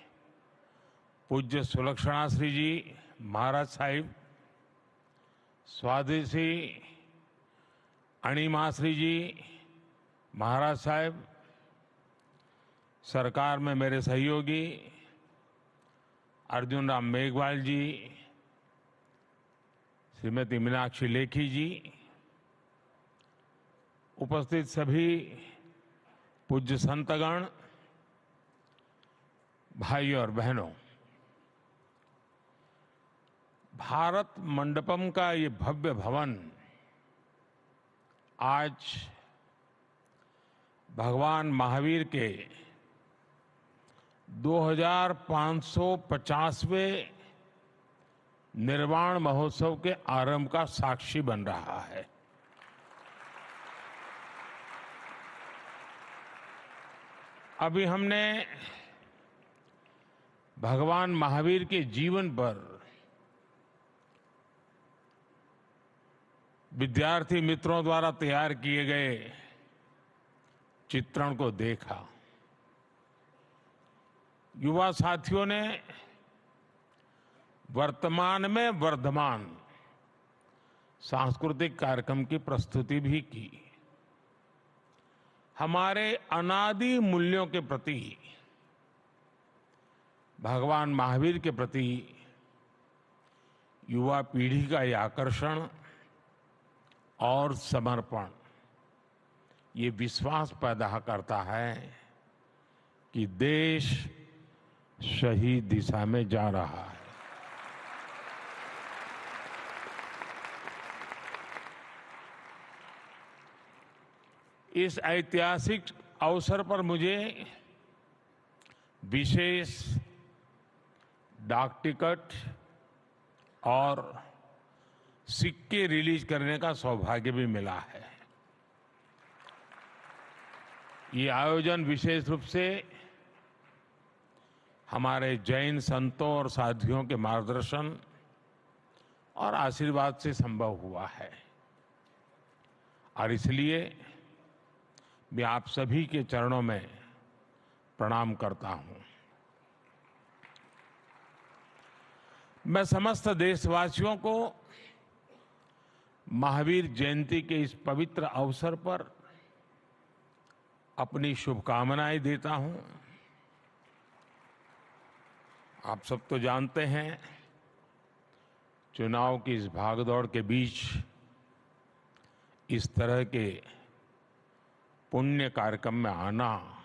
पूज्य सुलक्षणा श्री जी महाराज साहिब, स्वाधि श्री अणिमा श्री जी महाराज साहिब, सरकार में मेरे सहयोगी अर्जुन राम मेघवाल जी, श्रीमती मीनाक्षी लेखी जी, उपस्थित सभी पूज्य संतगण, भाई और बहनों, भारत मंडपम का ये भव्य भवन आज भगवान महावीर के 2550वें निर्वाण महोत्सव के आरंभ का साक्षी बन रहा है। अभी हमने भगवान महावीर के जीवन पर विद्यार्थी मित्रों द्वारा तैयार किए गए चित्रण को देखा। युवा साथियों ने वर्तमान में वर्धमान सांस्कृतिक कार्यक्रम की प्रस्तुति भी की। हमारे अनादि मूल्यों के प्रति, भगवान महावीर के प्रति युवा पीढ़ी का ये आकर्षण और समर्पण ये विश्वास पैदा करता है कि देश सही दिशा में जा रहा है। इस ऐतिहासिक अवसर पर मुझे विशेष डाक टिकट और सिक्के रिलीज करने का सौभाग्य भी मिला है। ये आयोजन विशेष रूप से हमारे जैन संतों और साधियों के मार्गदर्शन और आशीर्वाद से संभव हुआ है और इसलिए मैं आप सभी के चरणों में प्रणाम करता हूं। मैं समस्त देशवासियों को महावीर जयंती के इस पवित्र अवसर पर अपनी शुभकामनाएं देता हूं। आप सब तो जानते हैं, चुनाव की इस भागदौड़ के बीच इस तरह के पुण्य कार्यक्रम में आना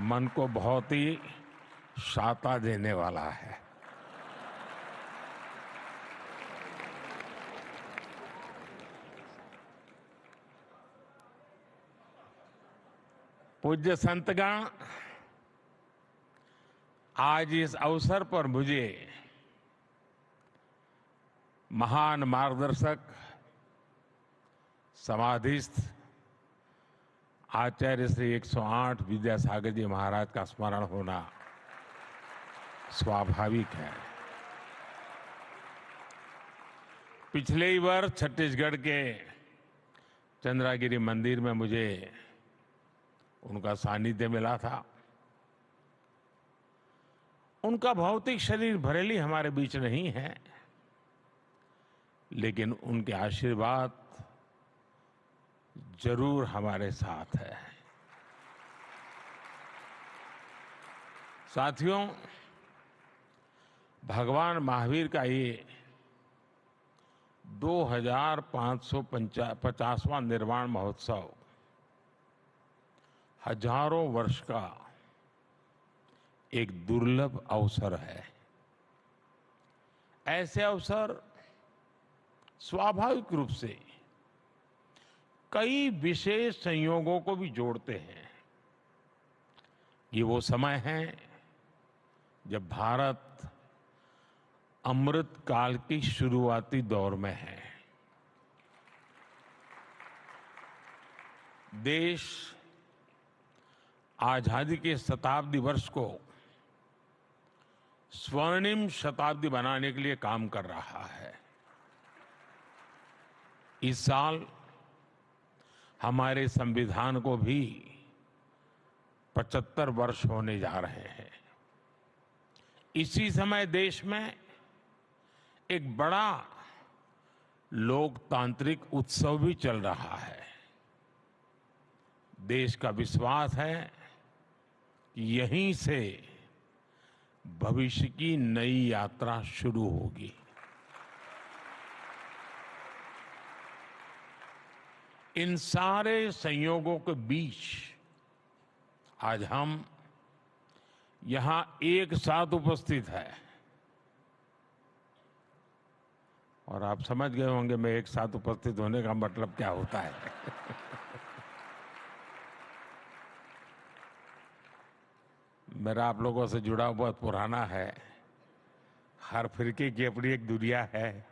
मन को बहुत ही शाता देने वाला है। पूज्य संतगण, आज इस अवसर पर मुझे महान मार्गदर्शक समाधिस्थ आचार्य श्री 108 विद्यासागर जी महाराज का स्मरण होना स्वाभाविक है। पिछले ही वर्ष छत्तीसगढ़ के चंद्रागिरी मंदिर में मुझे उनका सानिध्य मिला था। उनका भौतिक शरीर भले हमारे बीच नहीं है, लेकिन उनके आशीर्वाद जरूर हमारे साथ है। साथियों, भगवान महावीर का ये 2550वां निर्वाण महोत्सव हजारों वर्ष का एक दुर्लभ अवसर है। ऐसे अवसर स्वाभाविक रूप से कई विशेष संयोगों को भी जोड़ते हैं। ये वो समय है जब भारत अमृत काल की शुरुआती दौर में है। देश आजादी के शताब्दी वर्ष को स्वर्णिम शताब्दी बनाने के लिए काम कर रहा है। इस साल हमारे संविधान को भी 75 वर्ष होने जा रहे हैं। इसी समय देश में एक बड़ा लोकतांत्रिक उत्सव भी चल रहा है। देश का विश्वास है कि यहीं से भविष्य की नई यात्रा शुरू होगी। इन सारे संयोगों के बीच आज हम यहां एक साथ उपस्थित है। और आप समझ गए होंगे मैं एक साथ उपस्थित होने का मतलब क्या होता है। मेरा आप लोगों से जुड़ा बहुत पुराना है। हर फिरके की अपनी एक दुनिया है।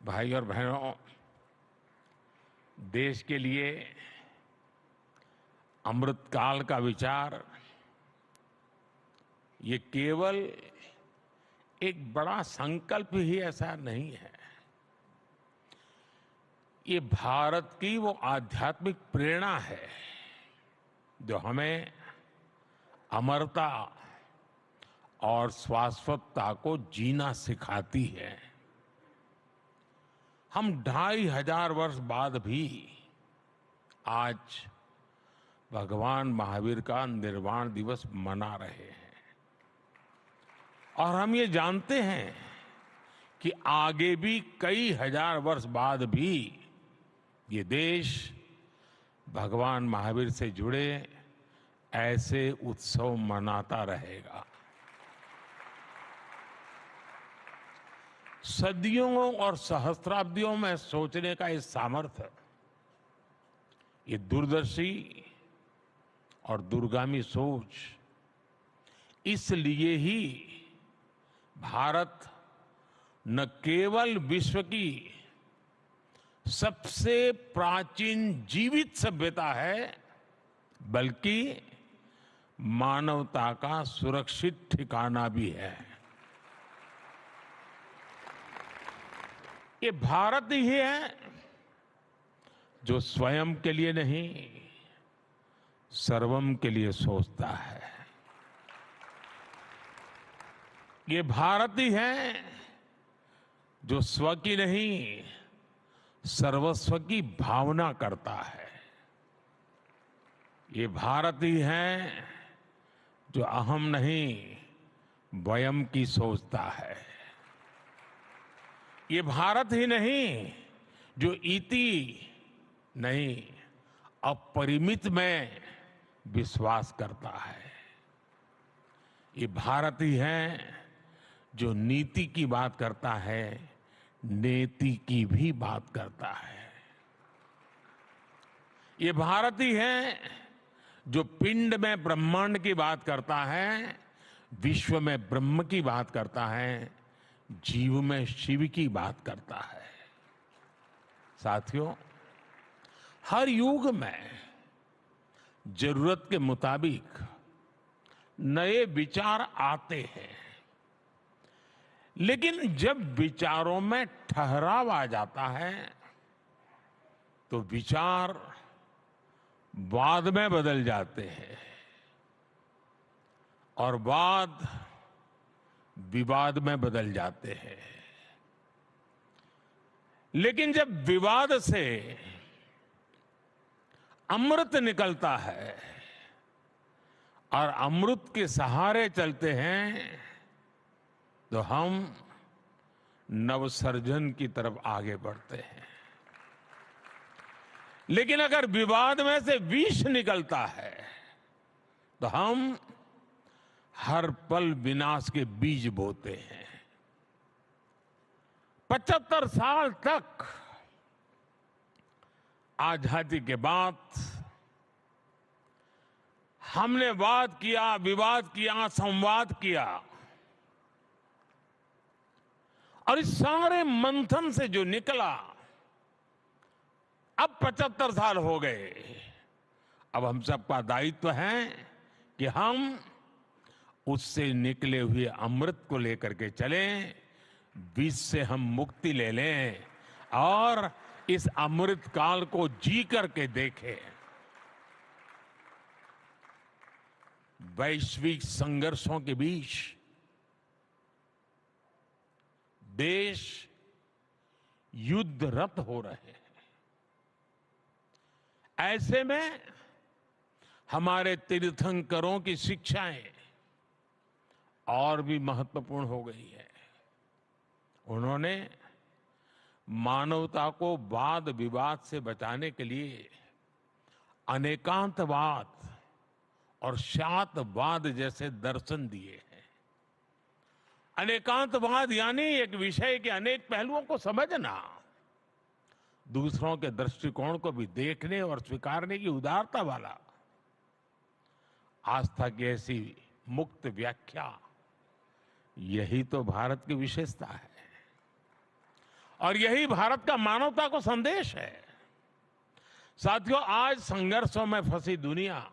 भाई और बहनों, देश के लिए अमृतकाल का विचार ये केवल एक बड़ा संकल्प ही ऐसा नहीं है। ये भारत की वो आध्यात्मिक प्रेरणा है जो हमें अमरता और शाश्वतता को जीना सिखाती है। हम 2500 वर्ष बाद भी आज भगवान महावीर का निर्वाण दिवस मना रहे हैं। और हम ये जानते हैं कि आगे भी कई हजार वर्ष बाद भी ये देश भगवान महावीर से जुड़े ऐसे उत्सव मनाता रहेगा। सदियों और सहस्त्राब्दियों में सोचने का इस सामर्थ्य, ये दूरदर्शी और दूरगामी सोच, इसलिए ही भारत न केवल विश्व की सबसे प्राचीन जीवित सभ्यता है, बल्कि मानवता का सुरक्षित ठिकाना भी है। ये भारत ही है जो स्वयं के लिए नहीं, सर्वम के लिए सोचता है। ये भारत ही है जो स्व की नहीं, सर्वस्व की भावना करता है। ये भारत ही है जो अहम नहीं, वयम की सोचता है। ये भारत ही नहीं जो इति नहीं, अपरिमित में विश्वास करता है। ये भारत ही है जो नीति की बात करता है, नेति की भी बात करता है। ये भारत ही है जो पिंड में ब्रह्मांड की बात करता है, विश्व में ब्रह्म की बात करता है, जीव में शिव की बात करता है। साथियों, हर युग में जरूरत के मुताबिक नए विचार आते हैं, लेकिन जब विचारों में ठहराव आ जाता है तो विचार वाद में बदल जाते हैं और वाद विवाद में बदल जाते हैं। लेकिन जब विवाद से अमृत निकलता है और अमृत के सहारे चलते हैं तो हम नवसर्जन की तरफ आगे बढ़ते हैं। लेकिन अगर विवाद में से विष निकलता है तो हम हर पल विनाश के बीज बोते हैं। 75 साल तक आजादी के बाद हमने वाद किया, विवाद किया, संवाद किया और इस सारे मंथन से जो निकला, अब 75 साल हो गए। अब हम सबका दायित्व है कि हम उससे निकले हुए अमृत को लेकर के चलें, विष से हम मुक्ति ले लें और इस अमृत काल को जी करके देखें। वैश्विक संघर्षों के बीच देश युद्धरत हो रहे हैं। ऐसे में हमारे तीर्थंकरों की शिक्षाएं और भी महत्वपूर्ण हो गई है। उन्होंने मानवता को वाद विवाद से बचाने के लिए अनेकांतवाद और शातवाद जैसे दर्शन दिए हैं। अनेकांतवाद यानी एक विषय के अनेक पहलुओं को समझना, दूसरों के दृष्टिकोण को भी देखने और स्वीकारने की उदारता वाला। आस्था की ऐसी मुक्त व्याख्या, यही तो भारत की विशेषता है और यही भारत का मानवता को संदेश है। साथियों, आज संघर्षों में फंसी दुनिया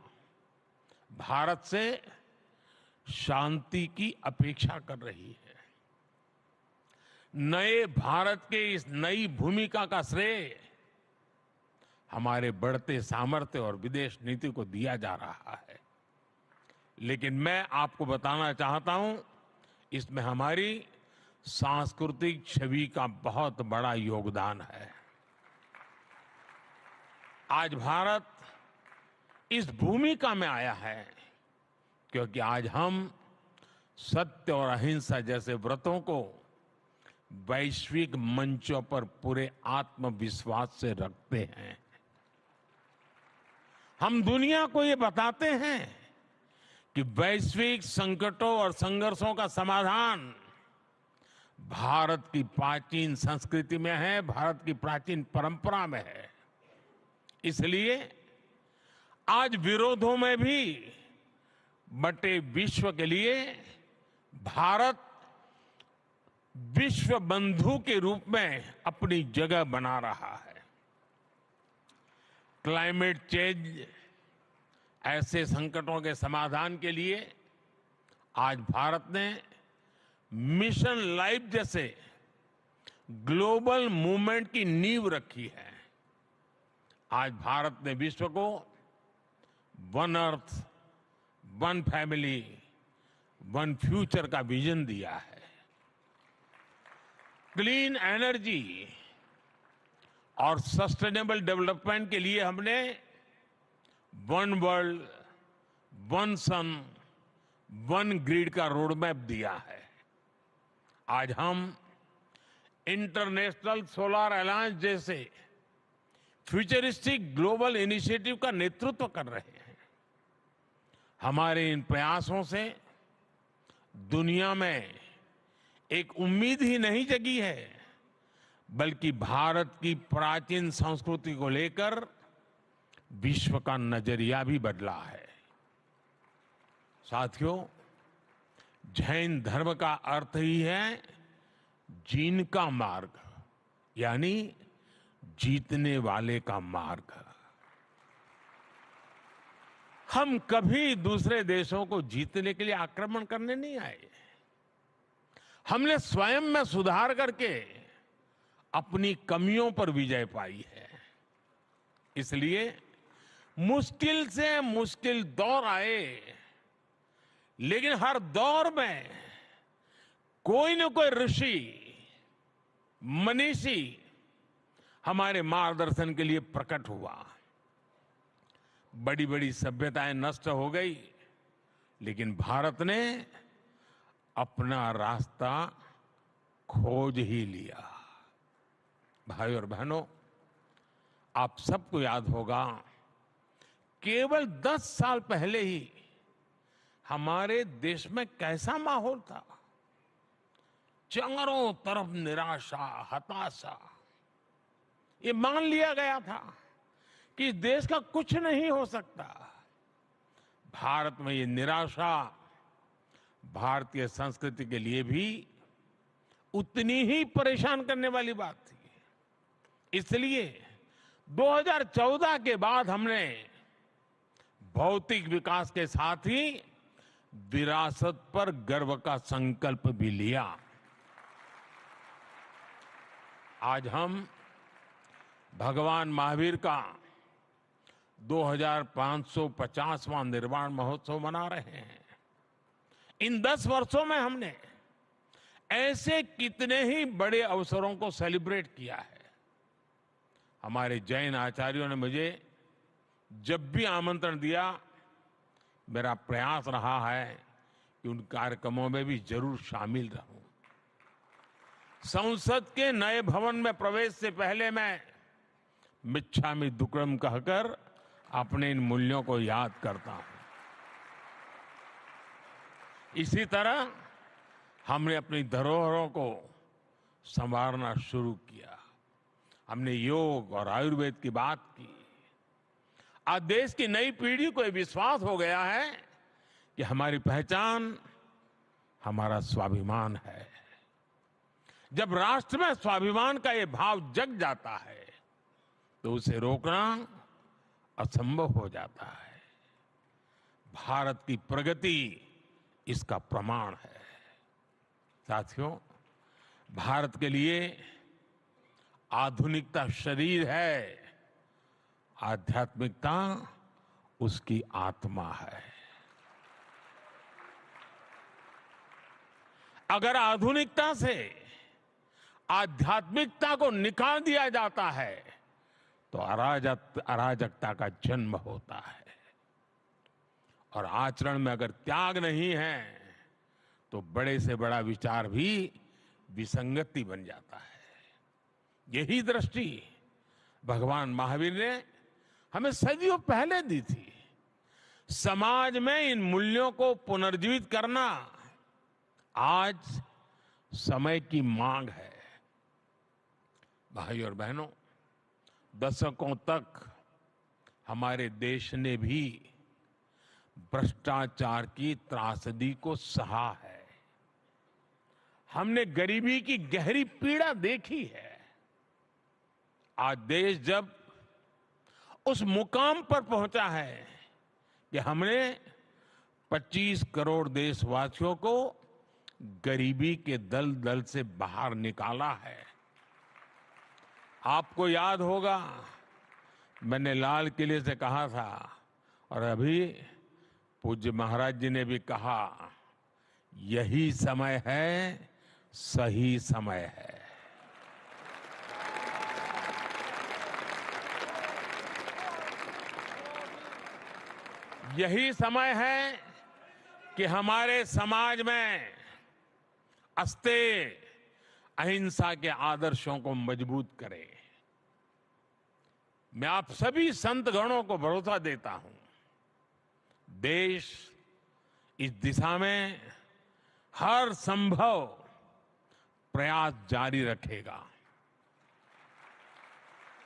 भारत से शांति की अपेक्षा कर रही है। नए भारत के इस नई भूमिका का श्रेय हमारे बढ़ते सामर्थ्य और विदेश नीति को दिया जा रहा है। लेकिन मैं आपको बताना चाहता हूं, इसमें हमारी सांस्कृतिक छवि का बहुत बड़ा योगदान है। आज भारत इस भूमिका में आया है क्योंकि आज हम सत्य और अहिंसा जैसे व्रतों को वैश्विक मंचों पर पूरे आत्मविश्वास से रखते हैं। हम दुनिया को ये बताते हैं कि वैश्विक संकटों और संघर्षों का समाधान भारत की प्राचीन संस्कृति में है, भारत की प्राचीन परंपरा में है। इसलिए आज विरोधों में भी बटे विश्व के लिए भारत विश्व बंधु के रूप में अपनी जगह बना रहा है। क्लाइमेट चेंज ऐसे संकटों के समाधान के लिए आज भारत ने मिशन लाइफ जैसे ग्लोबल मूवमेंट की नींव रखी है। आज भारत ने विश्व को one earth, one family, one future का विजन दिया है। क्लीन एनर्जी और सस्टेनेबल डेवलपमेंट के लिए हमने वन वर्ल्ड, वन सन, वन ग्रिड का रोड मैप दिया है। आज हम इंटरनेशनल सोलर अलायंस जैसे फ्यूचरिस्टिक ग्लोबल इनिशिएटिव का नेतृत्व कर रहे हैं। हमारे इन प्रयासों से दुनिया में एक उम्मीद ही नहीं जगी है, बल्कि भारत की प्राचीन संस्कृति को लेकर विश्व का नजरिया भी बदला है। साथियों, जैन धर्म का अर्थ ही है जीन का मार्ग यानी जीतने वाले का मार्ग। हम कभी दूसरे देशों को जीतने के लिए आक्रमण करने नहीं आए। हमने स्वयं में सुधार करके अपनी कमियों पर विजय पाई है। इसलिए मुश्किल से मुश्किल दौर आए, लेकिन हर दौर में कोई न कोई ऋषि, मनीषी हमारे मार्गदर्शन के लिए प्रकट हुआ। बड़ी बड़ी सभ्यताएं नष्ट हो गई, लेकिन भारत ने अपना रास्ता खोज ही लिया। भाई और बहनों, आप सबको याद होगा, केवल 10 साल पहले ही हमारे देश में कैसा माहौल था। चारों तरफ निराशा, हताशा। ये मान लिया गया था कि इस देश का कुछ नहीं हो सकता। भारत में ये निराशा भारतीय संस्कृति के लिए भी उतनी ही परेशान करने वाली बात थी। इसलिए 2014 के बाद हमने भौतिक विकास के साथ ही विरासत पर गर्व का संकल्प भी लिया। आज हम भगवान महावीर का 2550वां निर्वाण महोत्सव मना रहे हैं। इन 10 वर्षों में हमने ऐसे कितने ही बड़े अवसरों को सेलिब्रेट किया है। हमारे जैन आचार्यों ने मुझे जब भी आमंत्रण दिया, मेरा प्रयास रहा है कि उन कार्यक्रमों में भी जरूर शामिल रहूं। संसद के नए भवन में प्रवेश से पहले मैं मिच्छामि दुक्कडम कहकर अपने इन मूल्यों को याद करता हूं। इसी तरह हमने अपनी धरोहरों को संवारना शुरू किया। हमने योग और आयुर्वेद की बात की। आज देश की नई पीढ़ी को यह विश्वास हो गया है कि हमारी पहचान हमारा स्वाभिमान है। जब राष्ट्र में स्वाभिमान का ये भाव जग जाता है तो उसे रोकना असंभव हो जाता है। भारत की प्रगति इसका प्रमाण है। साथियों, भारत के लिए आधुनिकता शरीर है, आध्यात्मिकता उसकी आत्मा है। अगर आधुनिकता से आध्यात्मिकता को निकाल दिया जाता है तो अराजकता का जन्म होता है। और आचरण में अगर त्याग नहीं है तो बड़े से बड़ा विचार भी विसंगति बन जाता है। यही दृष्टि भगवान महावीर ने हमें सदियों पहले दी थी। समाज में इन मूल्यों को पुनर्जीवित करना आज समय की मांग है। भाई और बहनों, दशकों तक हमारे देश ने भी भ्रष्टाचार की त्रासदी को सहा है। हमने गरीबी की गहरी पीड़ा देखी है। आज देश जब उस मुकाम पर पहुंचा है कि हमने 25 करोड़ देशवासियों को गरीबी के दलदल से बाहर निकाला है। आपको याद होगा, मैंने लाल किले से कहा था और अभी पूज्य महाराज जी ने भी कहा, यही समय है, सही समय है। यही समय है कि हमारे समाज में अस्तेय अहिंसा के आदर्शों को मजबूत करें। मैं आप सभी संत गणों को भरोसा देता हूं, देश इस दिशा में हर संभव प्रयास जारी रखेगा।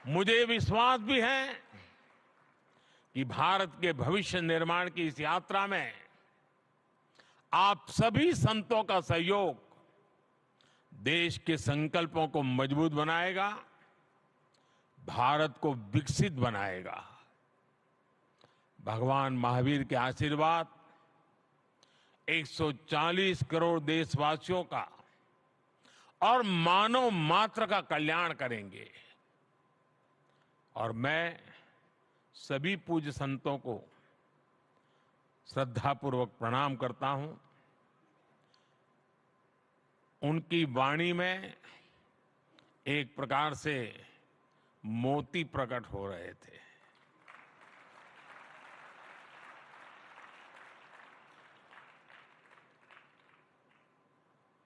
मुझे विश्वास भी है कि भारत के भविष्य निर्माण की इस यात्रा में आप सभी संतों का सहयोग देश के संकल्पों को मजबूत बनाएगा, भारत को विकसित बनाएगा। भगवान महावीर के आशीर्वाद 140 करोड़ देशवासियों का और मानव मात्र का कल्याण करेंगे। और मैं सभी पूज्य संतों को श्रद्धापूर्वक प्रणाम करता हूं। उनकी वाणी में एक प्रकार से मोती प्रकट हो रहे थे।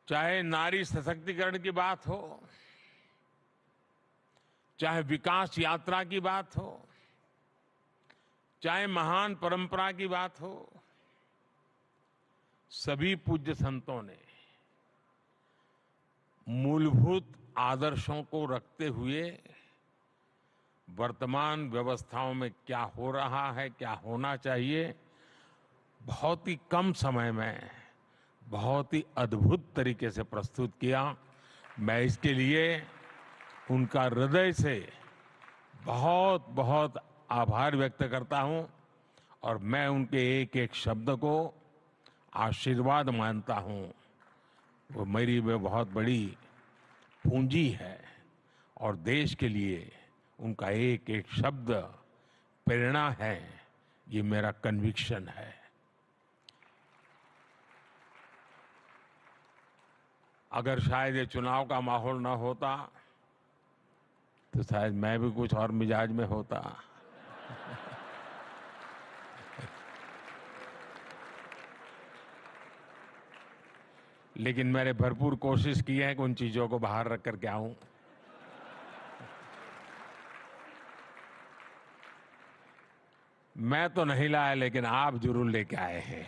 चाहे नारी सशक्तिकरण की बात हो, चाहे विकास यात्रा की बात हो, चाहे महान परंपरा की बात हो, सभी पूज्य संतों ने मूलभूत आदर्शों को रखते हुए वर्तमान व्यवस्थाओं में क्या हो रहा है, क्या होना चाहिए, बहुत ही कम समय में बहुत ही अद्भुत तरीके से प्रस्तुत किया। मैं इसके लिए उनका हृदय से बहुत बहुत आभार व्यक्त करता हूं और मैं उनके एक एक शब्द को आशीर्वाद मानता हूं। वो मेरी में बहुत बड़ी पूंजी है और देश के लिए उनका एक एक शब्द प्रेरणा है। ये मेरा कन्विक्शन है। अगर शायद ये चुनाव का माहौल ना होता तो शायद मैं भी कुछ और मिजाज में होता। लेकिन मैंने भरपूर कोशिश की है कि उन चीजों को बाहर रख करके आऊं। मैं तो नहीं लाया, लेकिन आप जरूर लेके आए हैं।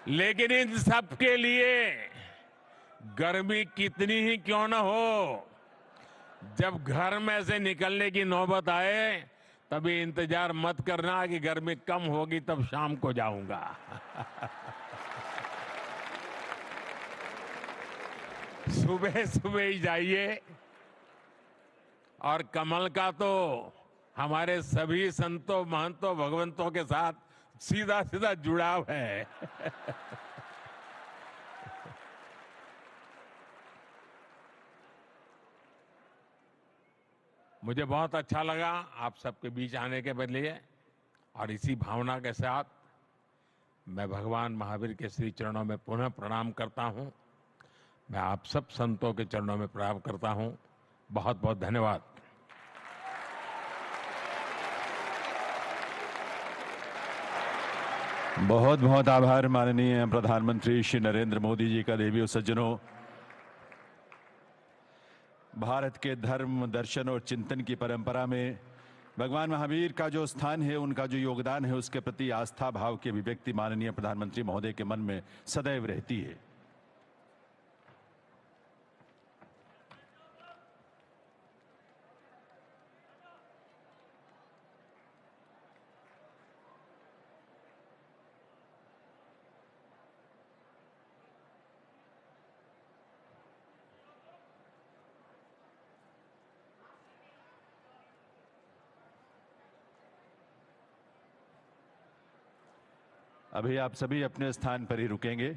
लेकिन इन सब के लिए गर्मी कितनी ही क्यों न हो, जब घर में से निकलने की नौबत आए तभी इंतजार मत करना कि गर्मी कम होगी तब शाम को जाऊंगा। सुबह सुबह ही जाइए। और कमल का तो हमारे सभी संतों महंतों भगवंतों के साथ सीधा सीधा जुड़ाव है। मुझे बहुत अच्छा लगा आप सबके बीच आने के बदले, और इसी भावना के साथ मैं भगवान महावीर के श्री चरणों में पुनः प्रणाम करता हूं। मैं आप सब संतों के चरणों में प्रणाम करता हूं। बहुत बहुत धन्यवाद।
बहुत बहुत आभार माननीय प्रधानमंत्री श्री नरेंद्र मोदी जी का। देवियों सज्जनों, भारत के धर्म, दर्शन और चिंतन की परंपरा में भगवान महावीर का जो स्थान है, उनका जो योगदान है, उसके प्रति आस्था भाव की अभिव्यक्ति माननीय प्रधानमंत्री महोदय के मन में सदैव रहती है। अभी आप सभी अपने स्थान पर ही रुकेंगे,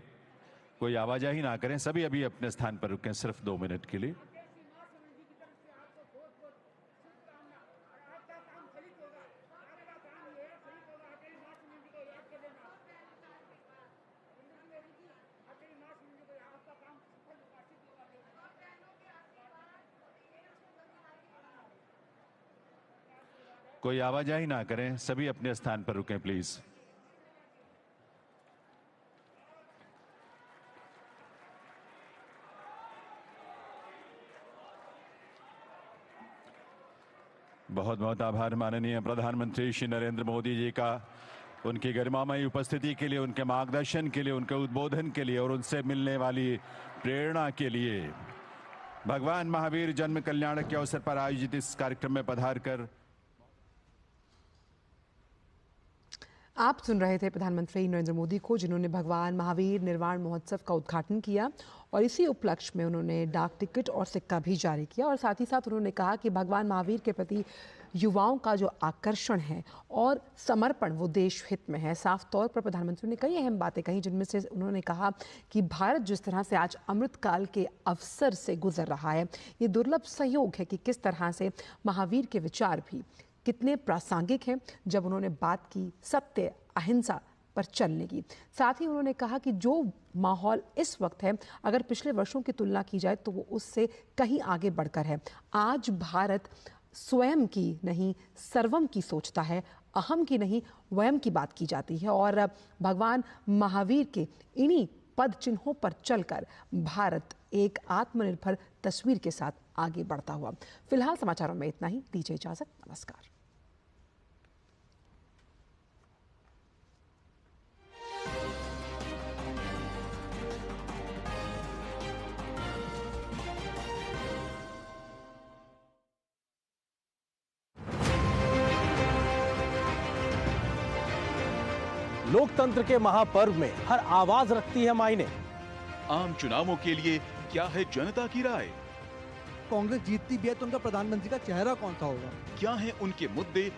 कोई आवाजाही ना करें। सभी अभी अपने स्थान पर रुकें सिर्फ 2 मिनट के लिए। कोई आवाजाही ना करें, सभी अपने स्थान पर रुकें प्लीज। बहुत बहुत आभार माननीय प्रधानमंत्री श्री नरेंद्र मोदी जी का, उनकी गरिमामयी उपस्थिति के लिए, उनके मार्गदर्शन के लिए, उनके उद्बोधन के लिए और उनसे मिलने वाली प्रेरणा के लिए। भगवान महावीर जन्म कल्याण के अवसर पर आयोजित इस कार्यक्रम में पधारकर
आप सुन रहे थे प्रधानमंत्री नरेंद्र मोदी को, जिन्होंने भगवान महावीर निर्वाण महोत्सव का उद्घाटन किया और इसी उपलक्ष्य में उन्होंने डाक टिकट और सिक्का भी जारी किया। और साथ ही साथ उन्होंने कहा कि भगवान महावीर के प्रति युवाओं का जो आकर्षण है और समर्पण वो देश हित में है। साफ तौर पर प्रधानमंत्री ने कई अहम बातें कही, जिनमें से उन्होंने कहा कि भारत जिस तरह से आज अमृतकाल के अवसर से गुजर रहा है, ये दुर्लभ संयोग है कि किस तरह से महावीर के विचार भी कितने प्रासंगिक हैं जब उन्होंने बात की सत्य अहिंसा पर चलने की। साथ ही उन्होंने कहा कि जो माहौल इस वक्त है, अगर पिछले वर्षों की तुलना की जाए तो वो उससे कहीं आगे बढ़कर है। आज भारत स्वयं की नहीं सर्वम की सोचता है, अहम की नहीं वयम की बात की जाती है। और भगवान महावीर के इन्हीं पद चिन्हों पर चलकर भारत एक आत्मनिर्भर तस्वीर के साथ आगे बढ़ता हुआ। फिलहाल समाचारों में इतना ही, दीजिए इजाजत, नमस्कार।
लोकतंत्र के महापर्व में हर आवाज रखती है मायने।
आम चुनावों के लिए क्या है जनता की राय?
कांग्रेस जीतती भी है तो उनका प्रधानमंत्री का चेहरा कौन सा होगा?
क्या है उनके मुद्दे?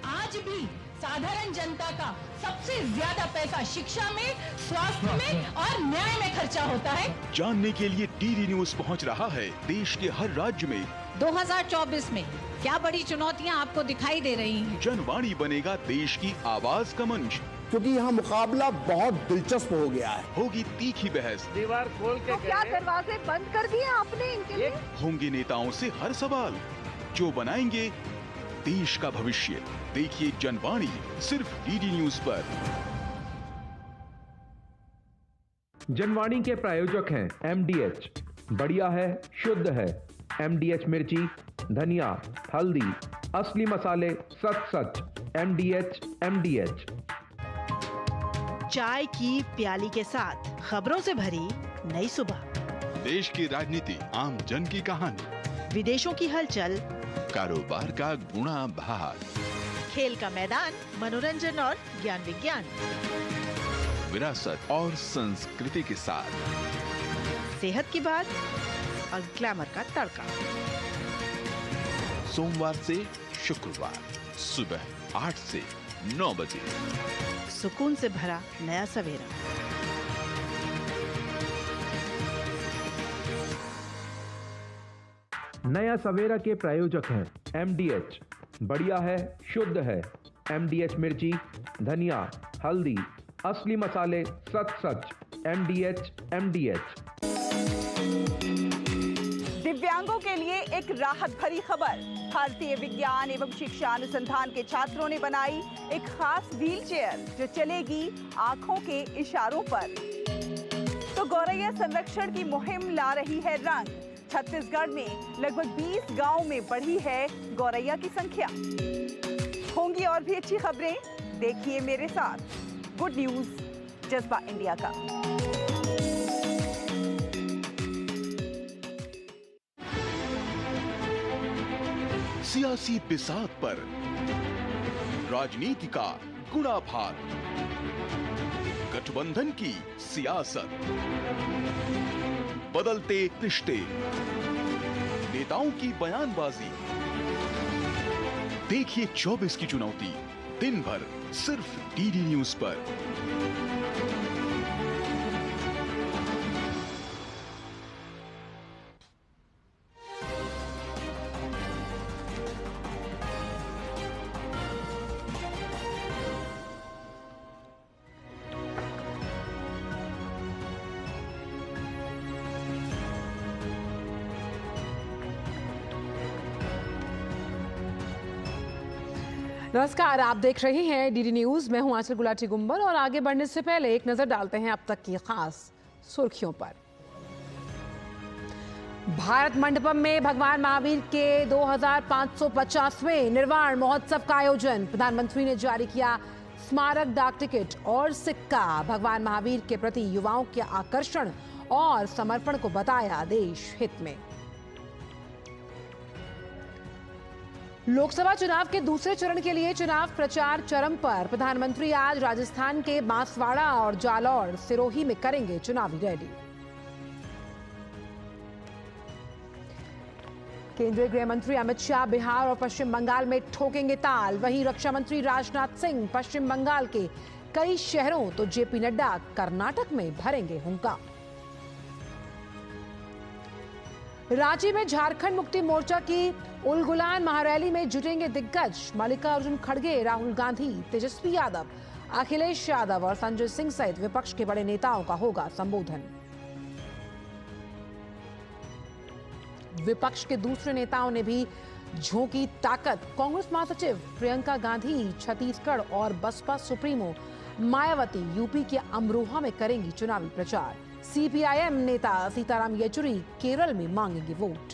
आज भी साधारण जनता का सबसे ज्यादा पैसा शिक्षा में, स्वास्थ्य में और न्याय में खर्चा होता है।
जानने के लिए डीडी न्यूज पहुंच रहा है देश के हर राज्य में।
2024 में क्या बड़ी चुनौतियां आपको दिखाई दे रही हैं?
जनवाणी बनेगा देश की आवाज का मंच,
क्योंकि यहाँ मुकाबला बहुत दिलचस्प हो गया है।
होगी तीखी बहस,
दीवार खोल के
क्या दरवाजे बंद कर दिए आपने इनके लिए?
होंगे नेताओं से हर सवाल जो बनाएंगे देश का भविष्य। देखिए जनवाणी सिर्फ डीडी न्यूज पर।
जनवाणी के प्रायोजक हैं एमडीएच, बढ़िया है, शुद्ध है। एमडीएच मिर्ची, धनिया, हल्दी, असली मसाले, सच सच। एमडीएच।
चाय की प्याली के साथ खबरों से भरी नई सुबह।
देश की राजनीति, आम जन की कहानी,
विदेशों की हलचल,
कारोबार का गुणा भाग,
खेल का मैदान, मनोरंजन और ज्ञान विज्ञान,
विरासत और संस्कृति के साथ
सेहत की बात और ग्लैमर का तड़का।
सोमवार से शुक्रवार सुबह 8 से 9 बजे।
सुकून से भरा नया सवेरा।
नया सवेरा के प्रायोजक हैं एमडीएच, बढ़िया है, शुद्ध है। एमडीएच मिर्ची, धनिया, हल्दी, असली मसाले, सच सच। एमडीएच।
दिव्यांगों के लिए एक राहत भरी खबर। भारतीय विज्ञान एवं शिक्षा अनुसंधान के छात्रों ने बनाई एक खास व्हीलचेयर जो चलेगी आंखों के इशारों पर। तो गौरैया संरक्षण की मुहिम ला रही है रंग। छत्तीसगढ़ में लगभग 20 गांवों में बढ़ी है गौरैया की संख्या। होंगी और भी अच्छी खबरें, देखिए मेरे साथ। गुड न्यूज, जज्बा इंडिया का।
सियासी बिसात पर राजनीति का गुणा भाग, गठबंधन की सियासत, बदलते रिश्ते, नेताओं की बयानबाजी। देखिए 24 की चुनौती, दिन भर सिर्फ डीडी न्यूज पर।
नमस्कार, आप देख रहे हैं डीडी न्यूज। मैं हूं आंचल गुलाटी गुंबर और आगे बढ़ने से पहले एक नजर डालते हैं अब तक की खास सुर्खियों पर। भारत मंडपम में भगवान महावीर के 2550वें निर्वाण महोत्सव का आयोजन। प्रधानमंत्री ने जारी किया स्मारक डाक टिकट और सिक्का। भगवान महावीर के प्रति युवाओं के आकर्षण और समर्पण को बताया देश हित में। लोकसभा चुनाव के दूसरे चरण के लिए चुनाव प्रचार चरम पर। प्रधानमंत्री आज राजस्थान के बांसवाड़ा और जालौर, सिरोही में करेंगे चुनावी रैली। केंद्रीय गृह मंत्री अमित शाह बिहार और पश्चिम बंगाल में ठोकेंगे ताल। वहीं रक्षा मंत्री राजनाथ सिंह पश्चिम बंगाल के कई शहरों तो जेपी नड्डा कर्नाटक में भरेंगे हुंकार। रांची में झारखंड मुक्ति मोर्चा की उलगुलान महारैली में जुटेंगे दिग्गज। मल्लिकार्जुन खड़गे, राहुल गांधी, तेजस्वी यादव, अखिलेश यादव और संजय सिंह सहित विपक्ष के बड़े नेताओं का होगा संबोधन। विपक्ष के दूसरे नेताओं ने भी झोंकी ताकत। कांग्रेस महासचिव प्रियंका गांधी छत्तीसगढ़ और बसपा सुप्रीमो मायावती यूपी के अमरोहा में करेंगी चुनावी प्रचार। सीपीआईएम नेता सीताराम येचुरी केरल में मांगेंगे वोट।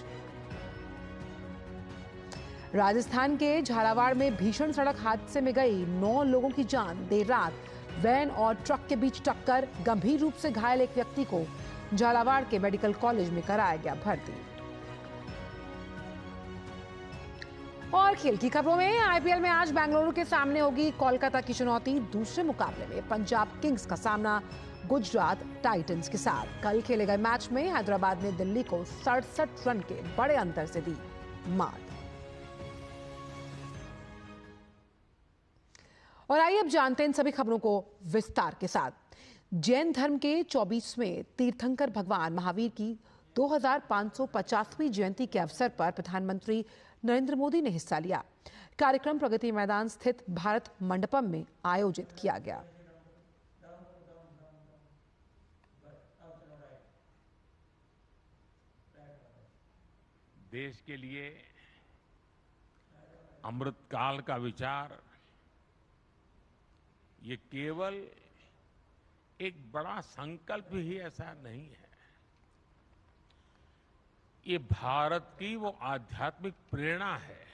राजस्थान के झालावाड़ में भीषण सड़क हादसे में गई 9 लोगों की जान। देर रात वैन और ट्रक के बीच टक्कर। गंभीर रूप से घायल एक व्यक्ति को झालावाड़ के मेडिकल कॉलेज में कराया गया भर्ती। और खेल की खबरों में आईपीएल में आज बेंगलुरु के सामने होगी कोलकाता की चुनौती। दूसरे मुकाबले में पंजाब किंग्स का सामना गुजरात टाइटंस के साथ। कल खेले गए मैच में हैदराबाद ने दिल्ली को 67 रन के बड़े अंतर से दी मात। और आइए अब जानते हैं इन सभी खबरों को विस्तार के साथ। जैन धर्म के 24वें तीर्थंकर भगवान महावीर की 2550वीं जयंती के अवसर पर प्रधानमंत्री नरेंद्र मोदी ने हिस्सा लिया। कार्यक्रम प्रगति मैदान स्थित भारत मंडपम में आयोजित किया गया।
देश के लिए अमृतकाल का विचार ये केवल एक बड़ा संकल्प ही ऐसा नहीं है, ये भारत की वो आध्यात्मिक प्रेरणा है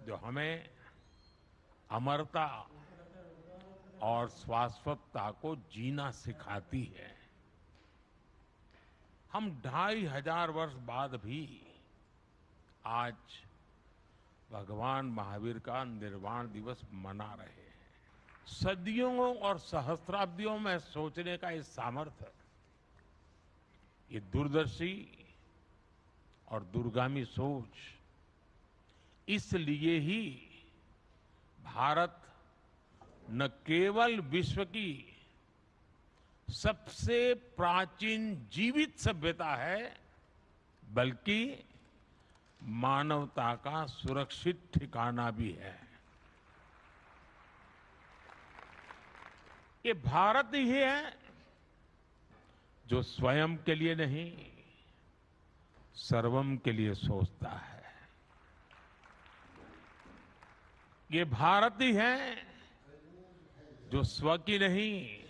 जो हमें अमरता और शाश्वतता को जीना सिखाती है। हम 2500 वर्ष बाद भी आज भगवान महावीर का निर्वाण दिवस मना रहे हैं। सदियों और सहस्राब्दियों में सोचने का ये सामर्थ्य, ये दूरदर्शी और दूरगामी सोच, इसलिए ही भारत न केवल विश्व की सबसे प्राचीन जीवित सभ्यता है, बल्कि मानवता का सुरक्षित ठिकाना भी है। ये भारत ही है जो स्वयं के लिए नहीं, सर्वम के लिए सोचता है। ये भारत ही है जो स्व की नहीं,